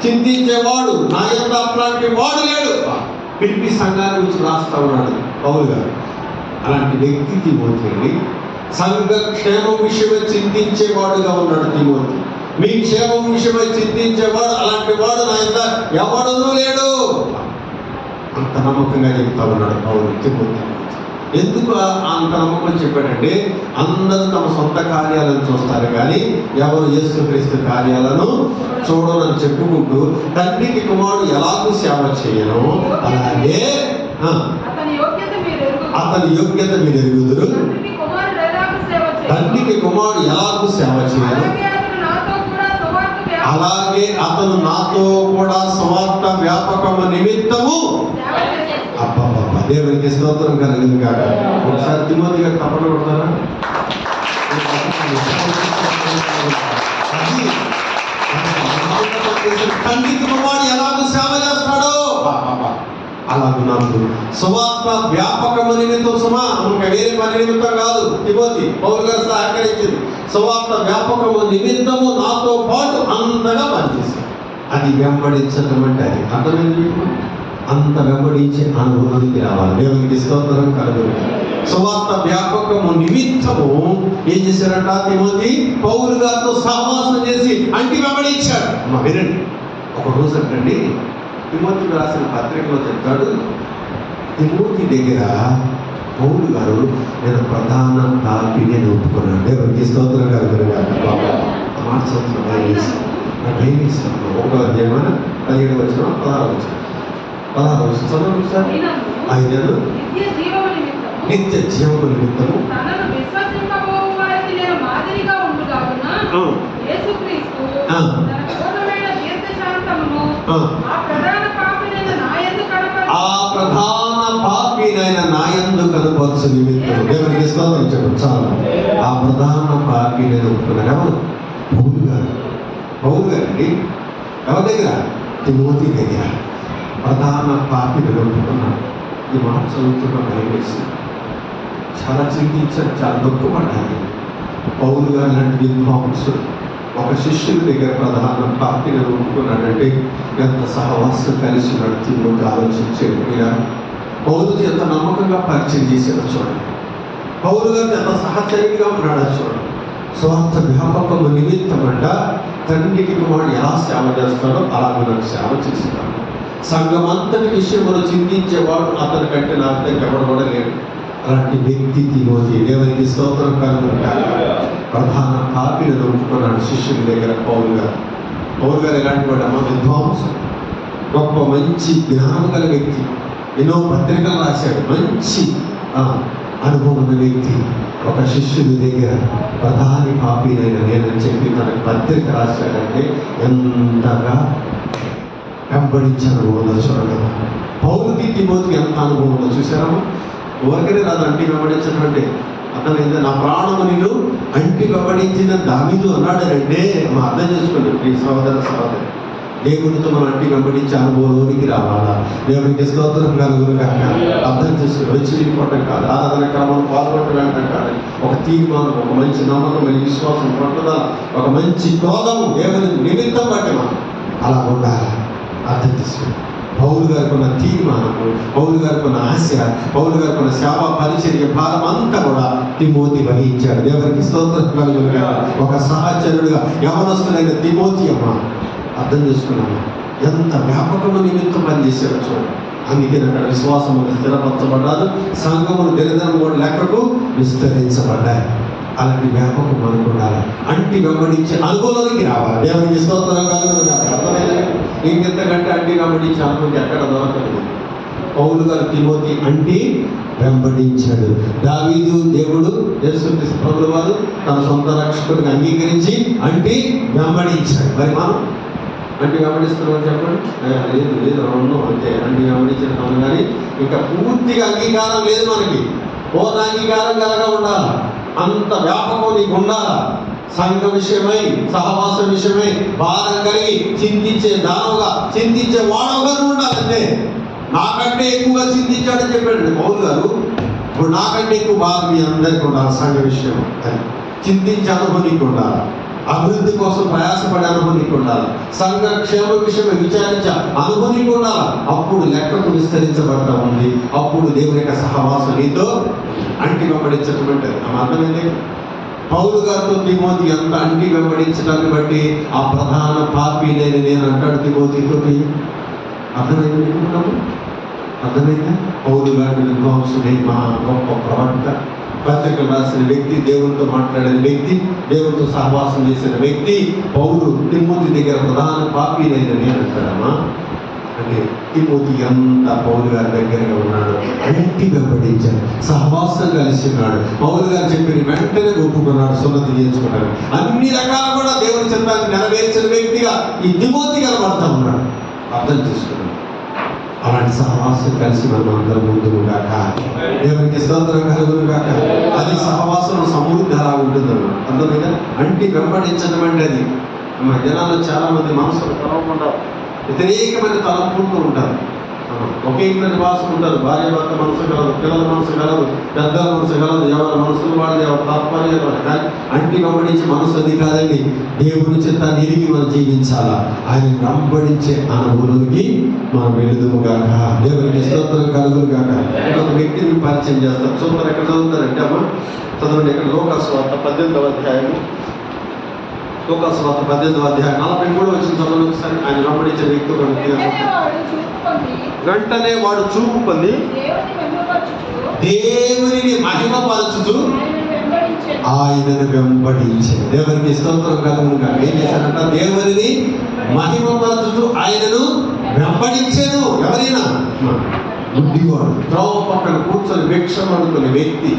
చింతించేవాడు నా యొద్ద అట్లాంటి వాడు లేడు. ఫిలిప్పీ సంఘాన్ని గురించి రాస్తా ఉన్నాడు పౌలు గారు. అలాంటి వ్యక్తి తిమోతి అండి. సంఘ క్షేమం విషయమై చింతించేవాడుగా ఉన్నాడు తిమోతి. మీ క్షేమం విషయమై చింతించేవాడు అలాంటి వాడు నా యొద్ద ఎవడనూ లేడు. అంత నమ్మకంగా చెప్తా ఉన్నాడు పౌలు తిమోతి. ఎందుకు అంత నమ్మకం చెప్పాడంటే, అందరూ తమ సొంత కార్యాలను చూస్తారు కానీ ఎవరు యేసుక్రీస్తు కార్యాలను చూడరని చెప్పుకుంటూ తండ్రికి కుమారుడు ఎలాగూ సేవ చేయను అలాగే అతని యోగ్యత మీరు ఎరుగుదురు. తండ్రికి కుమారుడు ఎలాగూ సేవ చేయను అలాగే అతను నాతో కూడా స్వార్థ వ్యాపకము నిమిత్తము అబ్బబ్బబ్బ దేవునికి స్తోత్రం కలుగును గాక. ఒకసారి తిమోతి గారు తప్పన కొడతారా? తండ్రికి కుమారుడు ఎలాగూ సేవ చేస్తాడో అలాగూ నాకు సువార్త వ్యాపకము నిమిత్తం సుమా ఇంకా వేరే పని నిమిత్తం కాదు. తిమోతి పౌలు గారు సహకరించింది. సువార్త వ్యాపకము నిమిత్తము నాతో పాటు అంతగా పనిచేశాడు. అది వెంబడించటం అంటే అది అర్థమైంది. అంత వెంబడించే అనుభవానికి రావాలి. దేవునికి స్తోత్రం కలుగును. సువార్త వ్యాపకము నిమిత్తము ఏం చేశారంట తిమోతి? పౌలు గారితో సహవాసం చేసి అంటి వెంబడించాడు. వినండి, ఒక రోజు అంటండి తిమోతికి రాసిన పత్రికలో చెప్తాడు, తిమోతి దగ్గర పౌలు గారు నేను ప్రధాన పాపిని ఒప్పుకున్నాను. దేవునికి స్తోత్రం కలుగును గాక. మాట సంవత్సరం భయమిస్తాను. 1వ అధ్యాయం 17వ వచనం 16వ వచనం చదవండి సార్. ఆయనను నిత్య జీవము నిమిత్తము ఆ ప్రధాన పాపినైన నాయందు కనపరచు నిమిత్తం. దేవునికి స్తోత్రం చెప్పండి. చాలా ఆ ప్రధాన పాపి నేను ఒప్పుకున్నాను. ఎవరు? పౌలు గారు. పౌలు గారండి ఎవరి దగ్గర? తిమోతి దగ్గర ప్రధాన పాపిని ఒప్పుకున్నాడు. ఈ మాట చదువుతున్న భయం వేసి చాలా చింతించారు, చాలా దుఃఖపడ్డాను. పౌలు గారు లాంటి విద్వాంసుడు ఒక శిష్యుడి దగ్గర ప్రధాన పాపిని ఒప్పుకున్నాడంటే ఎంత సహవాసం కలిసి ఉన్నాడు తిమోతి. ఆలోచించాడు. పౌలు ఎంత నమ్మకంగా పరిచయం చేశాడో చూడండి. పౌలు గారిని ఎంత సహచర్యంగా ఉన్నాడో చూడండి. స్వార్థ వ్యాపకము నిమిత్తం అంట తండ్రికి కుమారుడు ఎలా సేవ చేస్తాడో అలాగే నాకు సేవ చేస్తున్నాడు. సంఘం అంతటి విషయంలో చింతించేవాడు అతని కంటే నా అర్థం ఎవడు కూడా లేడు. అలాంటి వ్యక్తి తిమోతి. దేవునికి స్తోత్రం కలుగును గాక. ప్రధాన పాపిని ఒప్పుకున్నాడు శిష్యుడి దగ్గర పౌలు గారు. పౌలు గారు ఎలాంటి వాడు? అమ్మ విద్వాంసుడు, గొప్ప మంచి జ్ఞానం గల వ్యక్తి, ఎన్నో పత్రికలు రాశాడు, మంచి అనుభవం ఉన్న వ్యక్తి. ఒక శిష్యుడి దగ్గర ప్రధాని పాపినైనా నేనని చెప్పి తనకు పత్రిక రాశాడంటే ఎంతగా వెంబడించిన అనుభవంలో చూడండి. పౌలుకి తిమోతికి ఎంత అనుభవంలో చూసారమ్మా. ఊరికనే రాదు అంటి వెంబడించడం అంటే. అర్థమైందా? నా ప్రాణము నేను అంటి వెంబడించిన దావీదు అన్నాడంటే మనం అర్థం చేసుకోండి. ఈ సహోదర సహోదరి, దేవునితో మనం అంటి వెంబడించే అనుభవంలోనికి రావాలా? దేవునికి స్తోత్రం కలుగును గాక. అర్థం చేసుకుని వచ్చి వెళ్ళిపోవటం కాదు, ఆరాధన క్రమంలో పాల్గొనటం వెళ్ళటం కాదు. ఒక తీర్మానం, ఒక మంచి నమ్మకం, విశ్వాసం, పట్టుదల, ఒక మంచి క్రోధము దేవుని నిమిత్తం బట్టి మనం అలా ఉండాలి. అర్థం చేసుకుని పౌలు గారికి ఉన్న తీర్మానము, పౌలు గారికి ఉన్న ఆశ, పౌలు గారికి ఉన్న సేవా పరిచర్య భారం అంతా కూడా తిమోతి వహించాడు. దేవునికి స్తోత్రం కలుగును గాక. ఒక సహచరుడుగా యవనస్తులైన తిమోతి అమ్మ అర్థం చేసుకున్నాము ఎంత వ్యాపకము నిమిత్తం పనిచేశాడు చూడండి. అందుకని అక్కడ విశ్వాసములు స్థిరపరచబడ్డారు, సంఘములు దినదినం కూడా లెక్కకు విస్తరించబడ్డాయి. అలాంటి వ్యాపకం మనకు ఉండాలి. అంటి వెంబడించే అనుభవంలోకి రావాలి. దేవునికి స్తోత్రం కలుగును గాక. అర్థమైంది? ఇంకెంతకంటే అంటి వెంబడించే అనుభవం ఎక్కడ దొరకలేదు. పౌలు గారు తిమోతి అంటి వెంబడించాడు. దావీదు దేవుడు యేసుక్రీస్తు ప్రభువు వారు తన సొంత రక్షకుడిగా అంగీకరించి అంటి వెంబడించాడు. మరి మనం అంటి వెంబడిస్తున్నామని చెప్పండి. లేదు లేదు ఉన్నాం అంతే. అంటి వెంబడించడం కానీ ఇంకా పూర్తిగా అంగీకారం లేదు మనకి. పూర్ణ అంగీకారం కలగా ఉండాలి. అంత వ్యాపకం నీకు ఉండాలా. సంఘ విషయమై, సహవాస విషయమై భారం కలిగి చింతించే దానవుగా, చింతించే వాడవుగా ఉండాలంటే. నాకంటే ఎక్కువగా చింతించాడని చెప్పాడు పౌలు గారు. ఇప్పుడు నాకంటే ఎక్కువ బాధ మీ అందరికీ ఉండాలి. సంఘ విషయం అని చింతించే అనుభవం నీకు ఉండాలి. అభివృద్ధి కోసం ప్రయాసపడే అనుభవం నీకు ఉండాలి. సంఘ క్షేమ విషయమై విచారించే అనుభవం నీకు ఉండాలి. అప్పుడు లెక్కకు విస్తరించబడతా ఉంది. అప్పుడు దేవుని యొక్క సహవాసం నీతో అంటి వెంబడించడం అంటే అర్థమైంది. పౌలు గారితో తిమోతి ఎంత అంటి వెంబడించడాన్ని బట్టి ఆ ప్రధాన పాపి నేను అంటాడు తిమోతితో. అర్థమైంది? అర్థమైందా? పౌలు గారి విద్వాంసుడే, మహా గొప్ప ప్రవక్త, పత్రికలు రాసిన వ్యక్తి, దేవునితో మాట్లాడిన వ్యక్తి, దేవునితో సహవాసం చేసిన వ్యక్తి పౌలు తిమోతి దగ్గర ప్రధాన పాపి నేను అంటాడమ్మా. అంటే తిమోతి ఎంత పౌలు గారి దగ్గరగా ఉన్నాడు. అంటి వెంబడించాడు, సహవాసం కలిసి ఉన్నాడు. పౌలు గారు చెప్పిన వెంటనే ఒప్పుకున్నాడు, సున్నతి చేయించుకున్నాడు. అన్ని రకాలు కూడా దేవుని చిత్తాన్ని నెరవేర్చిన వ్యక్తిగా ఈ తిమోతి కనబడతా ఉన్నాడు. అర్థం చేసుకున్నాడు. అలాంటి సహవాసం కలిసి మనం అందరం ముందుకు గాక. దేవునికి స్తోత్రం కలుగును గాక. అది సహవాసం సమృద్ధి అలా ఉంటుందన్నమాట. అర్థమైనా? అంటి వెంబడించడం అంటే అది మన జనాల్లో చాలా మంది మనసులు కలవకుండా వ్యతిరేకమైన తలంపులతో ఉంటారు. ఒకే ఇంట్లో నివాసం ఉంటారు. భార్య భర్త మనసు కలదు, పిల్లల మనసు కలదు, పెద్దల మనసు కలదు. ఎవరి మనసులు వాళ్ళది, ఎవరి తాత్పర్యాలు వాళ్ళు. కానీ అంటి వెంబడించే మనసు అది కాదండి. దేవుని చిత్తాన్ని ఎరిగి మనం జీవించాలా. ఆయన వెంబడించే అనుభవంలోకి మనం వెళుదుముగాక. దేవునికి స్తోత్రం కలుగును గాక. ఒక వ్యక్తిని పరిచయం చేస్తారు. చూస్తారు ఎక్కడ చదువుతారంటే అమ్మ చదవండి. ఇక్కడ లోకాసు వార్త 18వ అధ్యాయము. లోకాసు వార్త 18వ అధ్యాయం 43 వచ్చిన చదవండి ఒకసారి. ఆయన వెంబడించే వ్యక్తి ఒక వ్యక్తి. వెంటనే వాడు చూపు పొంది దేవునిని మహిమపరచుతూ ఆయనను వెంబడించాడు. దేవునికి స్తోత్రం కలుగును గాక. ఏం చేశాడంట? దేవునిని మహిమపరచుతూ ఆయనను వెంబడించాడు. ఎవరైనా గుడ్డివాడు, త్రోవ పక్కన కూర్చొని భిక్ష పడుకునే వ్యక్తి.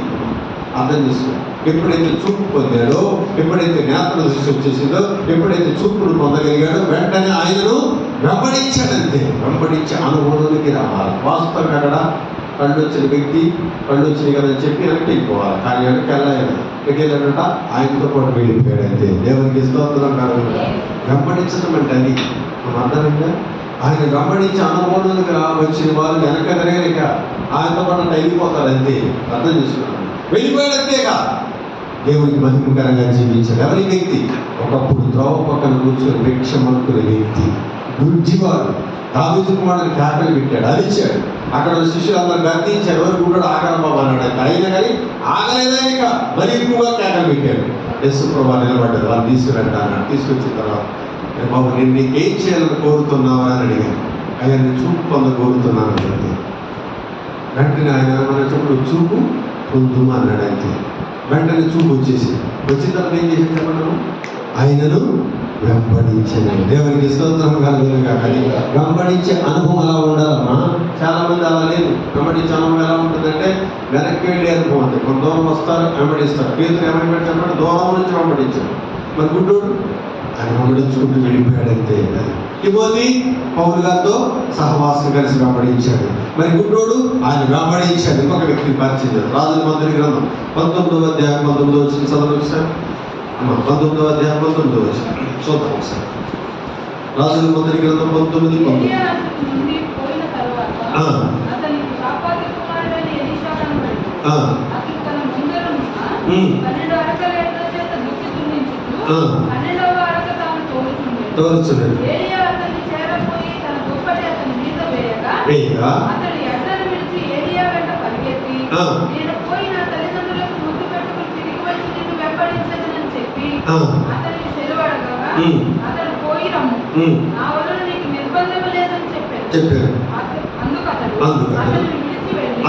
అర్థం చేసుకో. ఎప్పుడైతే చూపు పొందాడో, ఎప్పుడైతే నేత్ర దృష్టి వచ్చేసిందో, ఎప్పుడైతే చూపును పొందగలిగాడో వెంటనే ఆయనను వెంబడించాడంతే. వెంబడించే అనుభవంలోకి రావాలి. వాస్తవంగా అక్కడ కళ్ళు వచ్చిన వ్యక్తి కళ్ళు వచ్చినాయి కదా అని చెప్పి వెనక్కి వెళ్ళిపోవాలి. కానీ వెనక్కి వెళ్ళాలి. వెళ్ళాడంట ఆయనతో పాటు వెళ్ళిపోయాడంతే. దేవునికి స్తోత్రం కాదు. వెంబడించడం అంటే అది మనం అర్థమైందా? ఆయన వెంబడించే అనుభవంలోకి వచ్చిన వాళ్ళు వెనకదరేక ఆయనతో పాటు వెళ్ళిపోతాడంతే. అర్థం చేసుకున్నాను. వెళ్ళిపోయాడంతేగా దేవునికి మహిమకరంగా జీవించాడు. ఎవరి వ్యక్తి? ఒకప్పుడు త్రోవ పక్కన కూర్చొని భిక్ష అనుకునే వ్యక్తి, గుడ్డివాడు. దావీదు కుమారుడు కేకలు పెట్టాడు, అరిచాడు. అక్కడ శిష్యులు అందరూ గర్తించారు. ఎవరు కూడా ఆగడం బాబు అన్నాడు. అయినా కానీ ఆగలేదని ఇక మరి ఎక్కువగా కేకలు పెట్టాడు. యేసు ప్రభువు నిలబడ్డాడు. వాళ్ళు తీసుకురండి అన్నాడు. తీసుకొచ్చిన తర్వాత బాబు నేను నీకేం చేయాలని కోరుతున్నావా అని అడిగాను. ఆయన నేను చూపు పొంద కోరుతున్నాను అంటే వెంటనే ఆయన మన చూపు చూపు పొందు అన్నాడు. అయితే వెంటనే చూపు వచ్చేసింది. వచ్చిన తర్వాత ఏం చేసింది చెప్పండి? ఆయనను వెంబడించాను. దేవునికి స్తోత్రం కలుగును గాక. వెంబడించే అనుభవం అలా ఉండాలమ్మా. చాలా మంది అలా లేదు. వెంబడించే అనుభవం ఎలా ఉంటుందంటే వెనక్కి వెళ్ళే అనుభవం అంటే కొంత దూరం వస్తారు, వెంబడిస్తారు. పేతురు ఏమని చెప్పండి? దూరం నుంచి వెంబడించాడు. మరి గుడ్డోడు ఆయన వెంబడించుకుంటూ వెళ్ళిపోయాడంతే. తిమోతి పౌలు గారితో సహవాసం కలిసి వెంబడించాడు. మరి గుడ్డోడు ఆయన వెంబడించాడు. ఇంకొక వ్యక్తిని పరిచయం చేశాడు. రాజుల మందిర గ్రంథం 19వ అధ్యాయం 19 వచ్చిన చదవండి సార్. 19వ అధ్యాయం 19 వచ్చిన చూద్దాం ఒకసారి. రాజుల మందిర గ్రంథం 19:19. తోలుచున్నాడు. చెప్పారు. అందుకని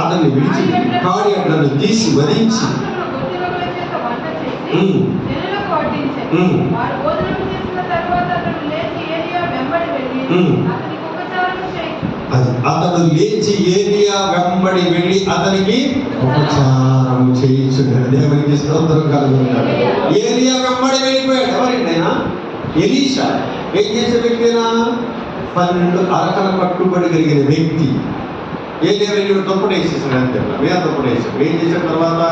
అతన్ని విడిచి కాడి అట్లను తీసి వధించి అతడు లేచి ఏలియా వెంబడి వెళ్ళి అతనికి ఉపచారం చేయించున్నాడు. దేవునికి స్తోత్రం కలుగుతున్నాడు. ఏలియా వెంబడి వెళ్ళిపోయాడు. ఎవరండి ఆయన? ఎలీషా. ఏం చేసే వ్యక్తినా? 12 అరకల పట్టుబడి కలిగిన వ్యక్తి. ఏలియా వెళ్ళి తప్పుడు వేసేసాడు. అంతే మీద తప్పుడు వేసాడు. ఏం చేసిన తర్వాత,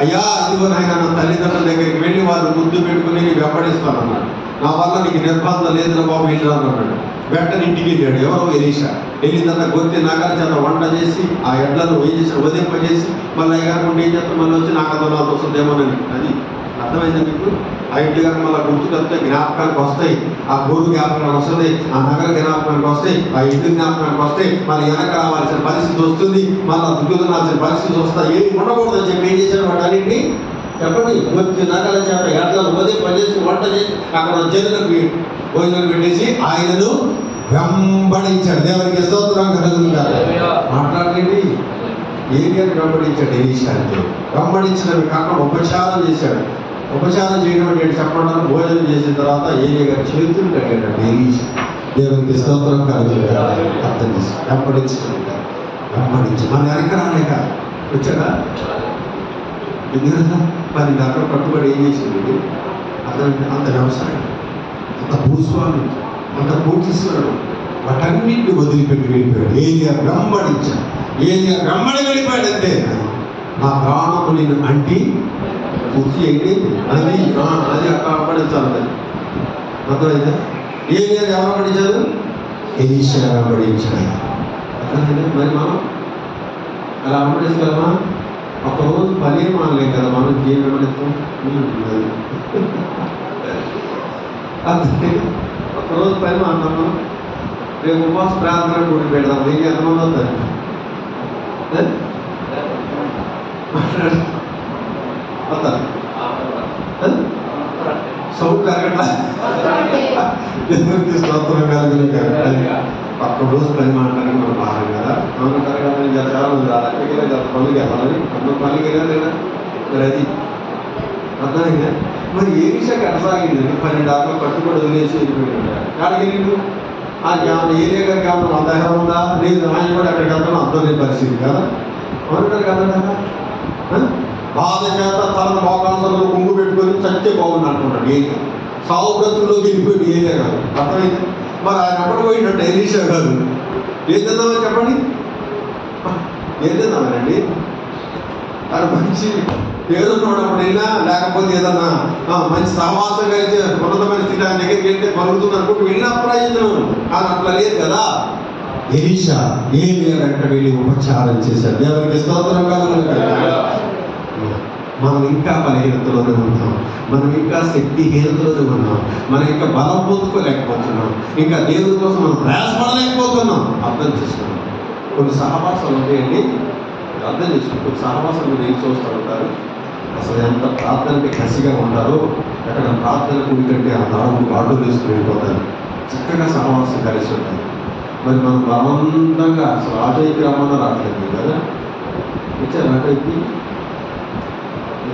అయ్యా ఇదిగో నాయన నా తల్లిదండ్రుల దగ్గరికి వెళ్ళి వాళ్ళు ముద్దు పెట్టుకుని వెంబడిస్తానన్నాడు. నా వల్ల నీకు నిర్బంధం లేదు బాబు వెళ్ళి అన్నాడు. వెంటనే ఇంటికి వెళ్ళాడు. ఎవరో ఎలీషా. వెళ్ళిందంత గొత్తి నగర చేత వంట చేసి ఆ ఎడ్లను ఏం చేసి ఉదయింపజేసి మళ్ళీ అయ్యగారు ఏం చేస్తాం మళ్ళీ వచ్చి నాకు అదనాలు వస్తుందేమోనని. అది అర్థమైందా మీకు? ఆ ఇంటి గారు మళ్ళీ గుర్తుకొస్తే జ్ఞాపకానికి వస్తాయి. ఆ గోరు జ్ఞాపకానికి వస్తుంది, ఆ నగర జ్ఞాపకానికి వస్తాయి, ఆ ఇంటి జ్ఞాపకానికి వస్తాయి. మళ్ళీ వెనక రావాల్సిన పరిస్థితి వస్తుంది, మళ్ళీ దిగుదనాల్సిన పరిస్థితి వస్తాయి. ఏమి ఉండకూడదని చెప్పి ఏం చేశాడు వాటి అన్నింటినీ చెప్పండి. వచ్చి నగల చేత ఎడ్లను ఉదయింపజేసి వంట చేసి అక్కడ జనులకు భోజనం పెట్టేసి ఆయనను వెంబడించాడు. దేవునికి స్తోత్రం కలుగుతుంటారు. మాట్లాడండి. ఏలియాను వెంబడించాడు ఎలీషా అంటే. వెంబడించిన కాకుండా ఉపచారం చేశాడు. ఉపచారం చేయడం అంటే చెప్పడం, భోజనం చేసిన తర్వాత ఏలియా గారి చేతులు కట్టాడు ఎలీషా. దేవునికి స్తోత్రం కలుగుతుంటారు. అర్థం చేసి వెంబడించడం వెంబడించి మన వెనక రాలేక వచ్చాడా? ఎందుకంటే మరి అక్కడ కట్టుబడి ఏం చేసింది? అంత వ్యవసాయం, అంత భూస్వామి, అంత కోటీశ్వరుడు, వాటన్నింటిని వదిలిపెట్టి వెళ్ళిపోయాడు. ఏలియా వెంబడించాడు. ఏలియా వెంబడి వెళ్ళిపోయాడు. అంతే. నా ప్రాణము నిన్ను అంటి పూర్తి ఏంటి అది అక్కడ వెంబడించాలి. అర్థమైందా? ఏలియా ఎవరు వెంబడించారు? ఎలీషా వెంబడించాడు. అర్థమైందా? మరి మనం అలా వెంబడించగలమా? ఒకరోజు పని మానలేం కదా మనం. ఏం వెంబడిస్తాం? ఒకరోజు పని మాన్నాం మనం. రేపు ఉపవాస ప్రార్థన కూడి పెడదాం. ఏం ఎంతమంది అవుతారు? అవుతారు సౌండ్ కరగట్లా. స్తోత్రం కలిగిన ఒక్క రోజు పని మాట్లాడడానికి మనం భారం కదా. మనం కరగాలని చాలా ఉంది. అక్కడికి పనులు వెళ్ళాలని అందరూ పనికి వెళ్ళాలి. మరి అది అర్థమైందా? మరి ఏ విషయం కట్టసాగింది? 12 ఆటలు కట్టుబడి వదిలేసి వెళ్ళిపోయాడు. కాడికి వెళ్ళిండు. ఆ ఏరియా గారికి ఏమన్నా అంత ఎకరం ఉందా? లేదు. ఆయన కూడా అక్కడికి వెళ్తాను అర్థం లేని పరిస్థితి కదా. అవునంటారు కదా. బాధ చేత తన మోకాంసంలో కొంగు పెట్టుకొని చచ్చే బాగుంది అంటున్నాడు. ఏరియా సావు బ్రతుకులోకి వెళ్ళిపోయాడు ఏరియా గారు. అర్థమైంది? మరి ఆయన అప్పుడు పోయినట్టు ఎలీషా గారు ఏం చేద్దామని చెప్పండి? ఏం చేద్దామనండి? అది మంచి పేరున్నప్పుడైనా లేకపోతే ఏదన్నా మంచి సహవాసం కలిసి ఉన్నతమైన స్థితి ఆయన దగ్గరికి వెళ్తే పలుకుతుంది అనుకుంటూ వెళ్ళిన ప్రయోజనం. కానీ అట్లా లేదు కదా. ఎలీషా ఏలియా వెంట వెళ్ళి ఉపచారం చేశాడు. దేవునికి స్తోత్రం కలుగుతుంది. మనం ఇంకా బలహీనతలోనే ఉన్నాం. మనం ఇంకా శక్తిహీనతలోనే ఉన్నాం. మనం ఇంకా బలం పొందుకోలేకపోతున్నాం. ఇంకా దేవుడి కోసం మనం ప్రయాసపడలేకపోతున్నాం. అర్థం చేసుకున్నాం. కొన్ని సహవాసాలు ఉంటాయండి. అర్థం చేసుకుని కొన్ని సహవాసాలు మీరు ఏం చూస్తూ ఉంటారు? అసలు ఎంత ప్రార్థనకి కసిగా ఉంటారో అక్కడ ప్రార్థన కూడికంటే ఆ నాలుగు ఆటోలు వేసుకుని వెళ్ళిపోతారు. చక్కగా సహవాసం కలిసి ఉంటారు. మరి మనం బలవంతంగా అసలు ఆటోకి రమ్మన్నా రావట్లేదు కదా. వచ్చారు ఆటోకి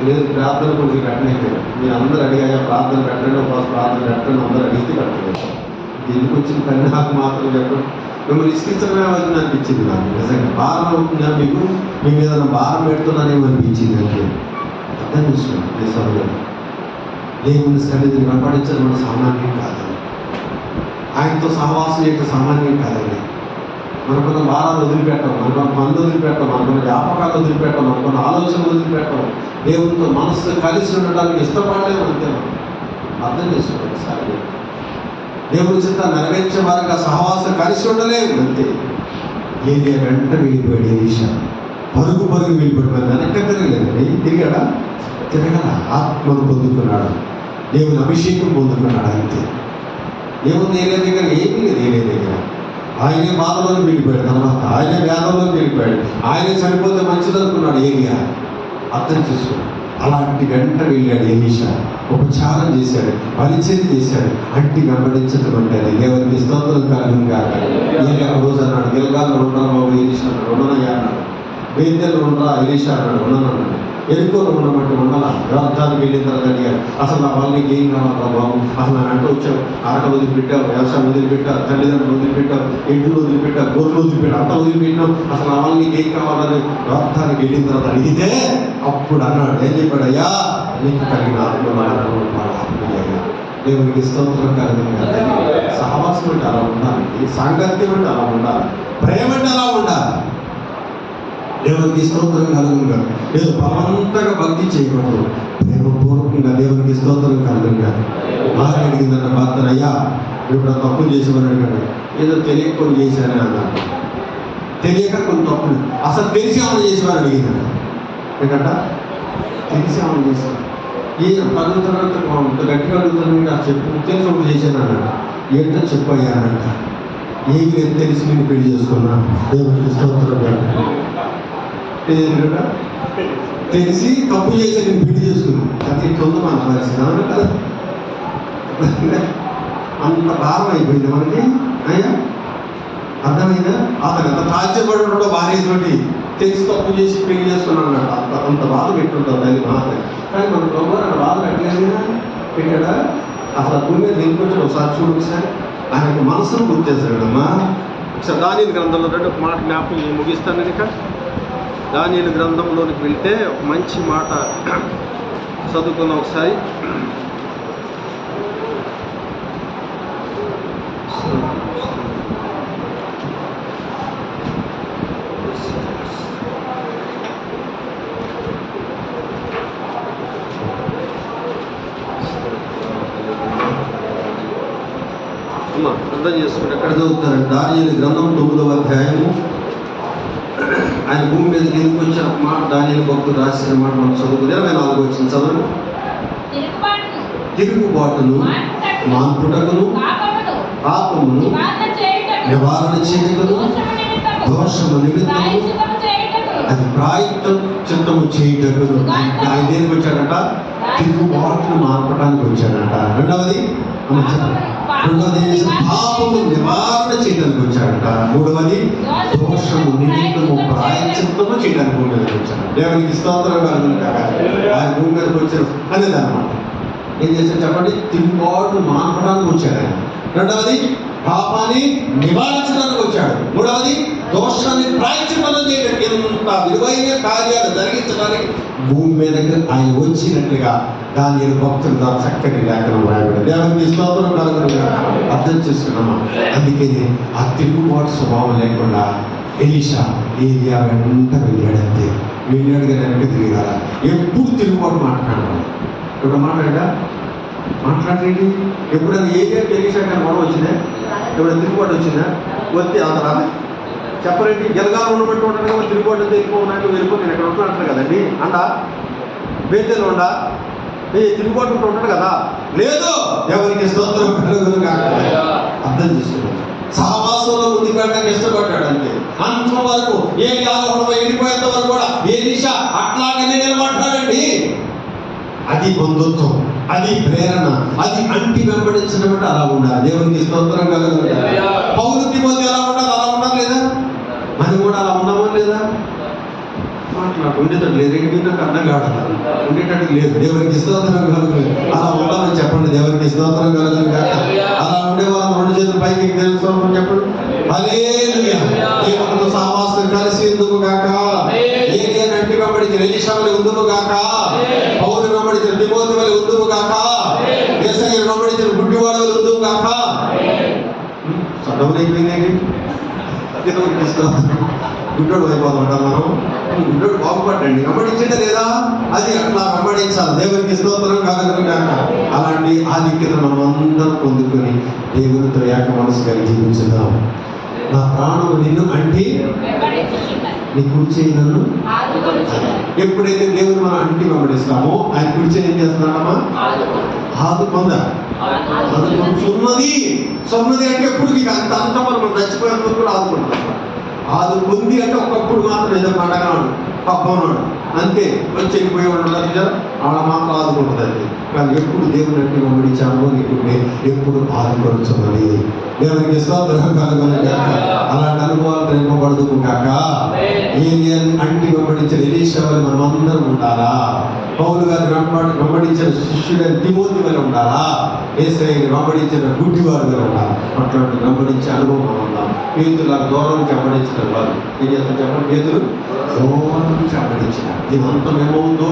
లేదు. ప్రార్థన కొద్దిగా పెట్టలేదు. మీరు అందరూ అడిగాయా ప్రార్థన పెట్టండి, ఒక ప్రార్థన పెట్టండి అందరూ అడిగితే పెట్టలేదు. ఎందుకు వచ్చిన పని నాకు మాత్రం చెప్పండి. మిమ్మల్ని ఇసుకించడమే అవుతుంది అనిపించింది నాకు. నిజంగా భారం అవుతుందా మీకు? మీ మీద భారం పెడుతున్నానేమో అనిపించింది. అంటే అర్థం చేసుకోండి. దేశంలో దేవుని సన్నిధిని వెంబడించడం మన సామాన్యం కాదు. ఆయనతో సహవాసం యొక్క సామాన్యం కాదండి. మనకున్న భారాలు వదిలిపెట్టాం, మనకున్న పనులు వదిలిపెట్టాం, మనకున్న జ్ఞాపకాలు వదిలిపెట్టాం, మనకున్న ఆలోచనలు వదిలిపెట్టాం. దేవునితో మనసు కలిసి ఉండడానికి ఇష్టపడలేము. అంతే. అర్థం చేసుకోండి. సరే దేవుని చిత్త నెరవేర్చే వారికి సహవాసం కలిసి ఉండలేము. అంతే. ఏలియా వెంట వెళ్ళిపోయాడు. ఎలీషా పరుగు వెళ్ళిపోయాడు. మరి వెనక్కి తిరగలేదండి. తిరిగాడా? తిరగల. ఆత్మను పొందుకున్నాడు. దేవుని అభిషేకం పొందుకున్నాడు. అంతే. ఏముంది ఏలియా దగ్గర? ఏమీ లేదు. ఏలియా దగ్గర ఆయనే బాధలోకి వెళ్ళిపోయాడు. తర్వాత ఆయనే వేదంలోకి వెళ్ళిపోయాడు. ఆయనే చనిపోతే మంచిది అనుకున్నాడు ఏలియా. అర్థం చేసుకోండి. అలాంటి వెంట వెళ్ళాడు ఎలీషా, ఉపచారం చేశాడు, పరిచయం చేశాడు, అంటి వెంబడించడం అంటే అది దేవునికి స్తోత్రం కలుగును గాక. ఏలియా ఒక రోజు అన్నాడు, గిల్గాల్లో ఉండరా బాబు ఎలీషా అన్నాడు, ఉండనయ్యా అన్నాడు. బేతేలు ఉండరా ఎలీషా అన్నాడు, ఉండనన్నాడు. ఎరుకోలో ఉండమంటే ఉండాలా. వ్యవసాయానికి వెళ్ళిన తర్వాత అడిగారు, అసలు నా వాళ్ళు నీకు ఏం కావాలా బాబు, అసలు నా అంటూ వచ్చావు, అరకలు వదిలిపెట్టావు, వ్యవసాయం వదిలిపెట్టావు, తల్లిదండ్రులు వదిలిపెట్టావు, ఎడ్డులు వదిలిపెట్టావు, గొర్రెలు వదిలిపెట్టావు, అంతా వదిలిపెట్టావు, అసలు నా వాళ్ళు నీకు ఏం కావాలని వ్యవసాయానికి వెళ్ళిన తర్వాత అడిగితే అప్పుడు అన్నాడు, ఏం చెప్పాడు, అయ్యా నీకు కలిగిన దేవునికి స్తోత్రం కలుగును గాక. సహవాసం అంటే అలా ఉండాలి, సాంగత్యం అంటే అలా ఉండాలి, ప్రేమ అంటే అలా ఉండాలి. దేవునికి స్తోత్రం కలుగును గాక. ఏదో బలవంతంగా భక్తి చేయకూడదు, ప్రేమపూర్వకంగా దేవునికి స్తోత్రం కలుగును గాక. భార్య అడిగిందన్న భర్తను, అయ్యా ఇప్పుడు తప్పులు చేసేవాడు అడిగాడు, ఏదో తెలియక కొన్ని చేశానని అన్నాడు. తెలియక కొన్ని తప్పులు, అసలు తెలిసి ఏమైనా చేసేవారు అడిగిందట. ఏంటంట తెలిసి ఏమైనా చేశాను, ఏ అడుగుతున్నంత గట్టిగా అడుగుతున్నాను, నాకు చెప్పు, తెలిసి ఒకటి చేశాను అన్నాడు. ఏంటో చెప్పయ్యానంట, ఏమి లేదు తెలిసి నేను పెళ్లి చేసుకున్నా. దేవునికి స్తోత్రం. తెలిసి తప్పు చేసి నేను పెళ్లి చేసుకున్నాను, అది ఇట్లా మన పరిస్థితి అవును కదా. అంత భారం అయిపోయింది మనకి. అయ్యా అర్థమైందా? అతను ఎంత తాల్చబడి ఉండో భార్యతోటి తెలిసి తప్పు చేసి పెళ్లి చేసుకున్నాను అన్నాడు. అంత బాధ పెట్టుంటుంది అది బాధ. కానీ మన ప్రభు అక్కడ బాధ పెట్టలేదుగా, పెట్టాడా? అసలు భూమి మీద వెళ్ళిపోయాడు. ఒకసారి చూడు, ఒకసారి ఆయనకు మనసును గుర్తిస్తాడమ్మా. ఒకసారి దానియేలు గ్రంథంలో ఒక మాట జ్ఞాపకం ముగిస్తాను. ఇక దానియేలు గ్రంథంలోనికి వెళ్తే ఒక మంచి మాట చదువుకున్న ఒకసారి. అర్థం చేసుకుంటే ఎక్కడ చదువుతారు? దానియేలు గ్రంథం 9వ అధ్యాయము. ఆయన భూమి మీద ఎందుకు వచ్చిన మాట దానియేలు భక్తుడు రాసిన మాట మనం చదువుకుంది. 24 వచ్చిన చదువు. తిరుగుబాటును, మాన్పుటకును, పాపమును నివారణ చేయుటకును, దోషము నిమిత్తము అది ప్రాయశ్చిత్తము చేయుటకును. ఆయన దేనికి వచ్చాడట? తిరుగుబాటును మాన్పడానికి వచ్చాడట. రెండవది పాపము నివారణ చేయడానికి వచ్చాడట. మూడవది దోషము నిమిత్తము ప్రాయశ్చిత్తము చేయడానికి భూమి మీదకి వచ్చాడు. దేవునికి స్తోత్రం కలుగును గాక. ఆయన భూమి మీదకి వచ్చాడు అనేది అన్నమాట. ఏం చేశాడు చెప్పండి? తిరుగుబాటు మాన్పడానికి వచ్చాడు ఆయన. రెండవది పాపాన్ని నివారించడానికి వచ్చాడు. మూడవది దోషాన్ని ప్రాయశ్చిత్తం చేయడానికి. ఎంత విలువైన కార్యాలు జరిగించడానికి భూమి మీదకి ఆయన వచ్చినట్లుగా దానియేలు భక్తులు ద్వారా చక్కటి లేఖనం రాయబడి. దేవునికి స్తోత్రం కలుగును గాక. అర్థం చేసుకున్నామా? అందుకే ఆ తిరుగుబాటు స్వభావం లేకుండా ఎలీషా ఏలియా వెంట వెళ్ళాడంతే. వెళ్ళాడు కానీ వెనక తిరిగాల. ఎప్పుడు తిరుగుబాటు మాట్లాడాలి. ఇప్పుడు మాట్లాడేది ఎప్పుడైనా ఏలియా ఎలీషా కానీ మనం వచ్చిందా? ఎప్పుడైనా తిరుగుబాటు వచ్చిందా? వస్తే అతరా చెప్పరేంటి? గెలగాలు ఉండబట్టి ఉంటాను కదా, తిరుగుబాటు వెళ్ళిపోయినట్టు వెళ్ళిపోయి నేను ఎక్కడ ఉంటున్నట్లు కదండి అంట. బేతేలు ఉండా తిరుగుబాటు ఉంటాడు కదా. లేదు. ఎవరికి స్తోత్రం కలుగును గాక. అర్థం చేసుకున్నాడు. సహవాసంలో ముందుకు వెళ్ళడానికి ఇష్టపడ్డాడు అంతే. అంత వరకు ఏ ఆలోచన వెళ్ళిపోయేంత వరకు కూడా ఎలీషా అట్లాగనే నిలబడ్డాడండి. అది బంధుత్వం, అది ప్రేరణ, అది అంటి వెంబడించడం అంటే అలా ఉండాలి. దేవునికి స్తోత్రం కలుగును గాక. పౌలు తిమోతి ఎలా ఉండాలి? అలా ఉండాలి లేదా? మనం కూడా అలా ఉన్నామా లేదా? మాట్లాడు ఉండేటట్టు లేదు. ఏంటి నాకు అర్థం కావట్లేదు. ఉండేటట్టు లేదు. దేవునికి స్తోత్రం కలుగును. అలా ఉండాలని చెప్పండి. దేవునికి స్తోత్రం కలుగును గాక. అలా ఉండే వాళ్ళు 2 చేతులు పైకి తెలుసుకోమని చెప్పండి. హల్లెలూయా. దేవునితో సహవాసం కలిసి ఎందుకు గాక. ఏలియా అంటి వెంబడించిన ఎలీషా వలె ఉందుము గాక. పౌలు వెంబడించిన తిమోతి వలె ఉందుము గాక. యేసయ్య వెంబడించిన గుడ్డివాడు వలె ఉందుము గాక. చదవలు అయిపోయిందండి. దేవునికి స్తోత్రం. గుడ్డోడు అయిపోతుంటాం మనం. గుడ్డోడు బాగుపడండి. వెంబడించండి లేదా? అది అట్లా వెంబడించాలి. దేవునికి స్తోత్రం కలుగును గాక. అలాంటి ఆధిక్యత మనం అందరం పొందుకొని దేవునితో ఏక మనసు కలిగి జీవించుదాం. నా ప్రాణము నిన్ను అంటి నీ కుర్చీ నన్ను. ఎప్పుడైతే దేవుని మనం అంటి వెంబడిస్తామో ఆయన కుర్చీ ఏం చేస్తున్నాడమ్మా? ఆదుకుందా. సున్నది అంటే ఎప్పుడు మీకు అంత మనం చచ్చిపోయినప్పుడు కూడా ఆదుకుంటాం. ఆదుకుంది అంటే ఒకప్పుడు మాత్రం ఏదో పండగ నాడు, పబ్బం నాడు, అంతే వచ్చి వెళ్ళిపోయేవాళ్ళు ఉన్నారు కదా, ఆడ మాత్రం ఆదుకుంటుందండి. కానీ ఎప్పుడు దేవుని అంటే వెంబడించామో నీకుంటే ఎప్పుడు ఆదుకొనుచున్నది. దేవునికి స్తోత్రం కలుగును గాక. అలాంటి అనుభవాలు నింపబడదు కాక. ఏలియాని అంటి వెంబడించిన ఎలీషా వల్ల మనం అందరం ఉండాలా? పౌలు గారిని వెంబడించిన శిష్యుడైన తిమోతి వల్ల ఉండాలా? యేసయ్యని వెంబడించిన గుడ్డివారు వల్ల ఉండాలి. అట్లాంటి వెంబడించే అనుభవం మనం ఉందాం. పేతులు దూరం నుంచి వెంబడించిన వారు ఏం చేస్తారు చెప్పండి? పేతులు దూరం నుంచి వెంబడించిన దీని అంతం ఏమవుతుందో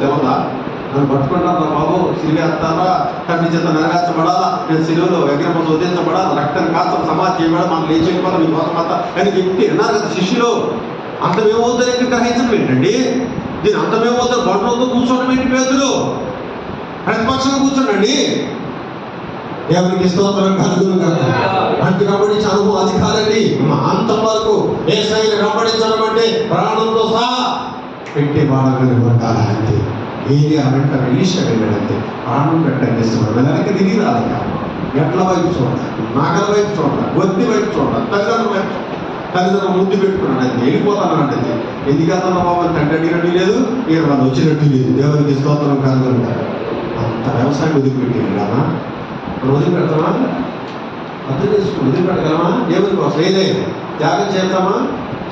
తెలదా? నన్ను పట్టుకుంటారా బాబు, సిలివేస్తారా, కంటి చేత నెరవేర్చబడాలా, నేను సిలువలో విగ్రహం శోధించబడాలి, రక్తాన్ని కాస్త సమాధి చేయబడాలి, మనం లేచి వెళ్ళిపోతాం మీకోసం అంతా అని చెప్పి అన్నారు కదా శిష్యులు. అంతమేమవుతుందని గ్రహించడం ఏంటండి? దీని అంతమేమవుతుంది? బండ్లతో కూర్చోవడం ఏంటి? పేతులు ప్రతిపక్షంగా కూర్చోండి. దేవునికి స్తోత్రం కలుగును గాక. అంటే వెంబడించే అనుభవం అది కాదండి. అంతం వరకు యేసయ్యని వెంబడించడం అంటే ప్రాణంతో సహా పెట్టే బాధగా ఉండాలి. అంటే ఏరియా వెంట ఎలీషా వెళ్ళాడంటే ప్రాణం పెట్టండి ఇస్తున్నాడు. వెనక్కి తిరిగి రాలేక ఎట్ల వైపు చూడాలి, నాగల వైపు చూడాలి, వద్ది వైపు చూడాలి, తల్లిదండ్రుల వైపు తల్లిదండ్రులు ముద్దు పెట్టుకున్నాడు. అది వెళ్ళిపోతాను అంటే ఎందుకు అతను బాబు తండ్రి అడిగినట్టు లేదు, ఈయన వాళ్ళు వచ్చినట్టు లేదు. దేవునికి స్తోత్రం కలుగును గాక. అంత వ్యవసాయం వదిలిపెట్టింది కదా, మనం వదిలిపెడతామా? అర్థం చేసుకుని వదిలిపెట్టగలమా? దేవుని కోసం ఏదైనా త్యాగం చేద్దామా?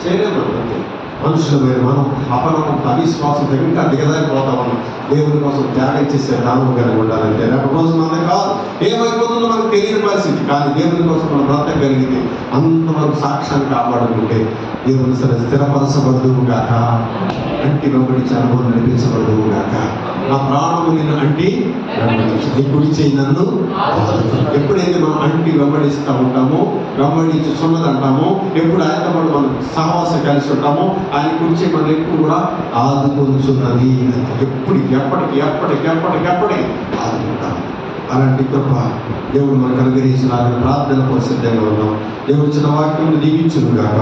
చేయలేమా? అంతే. మనుషులమైన మనం అపనమ్మకం అవిశ్వాసం ఇంకా దిగదారిపోతామని దేవుని కోసం త్యాగం చేసే దానం కలిగి ఉండాలంటే రేపటి రోజు మనమే కాదు, ఏమైపోతుందో మనకు తెలియని పరిస్థితి. కానీ దేవుని కోసం మనం బ్రతకగలిగితే అంతవరకు సాక్ష్యాన్ని కాపాడుకుంటే దేవుని సరే స్థిరపరచబడదువు గాక. అంటి వెంబడించి అనుభవం నడిపించబడదువు గాక. నా ప్రాణము నేను అంటి వెంబడించి నీ కుడి చేయి నన్ను. ఎప్పుడైతే మనం అంటి వెంబడిస్తూ ఉంటామో, వెంబడించి సున్నది అంటామో, ఎప్పుడు ఆయనతో పాటు మనం సహవాసం కలిసి ఉంటామో ఆయన కుడి చేయి మనం ఎప్పుడు కూడా ఆదుకొనుచున్నది. ఎప్పటికి ఆదుకుంటాం. అలాంటి కృప దేవుడు మనకు అనుగ్రహించిన ప్రార్థన పరిశుద్ధంగా ఉన్నాం. దేవుడు చిన్న వాక్యం దీవించును గాక.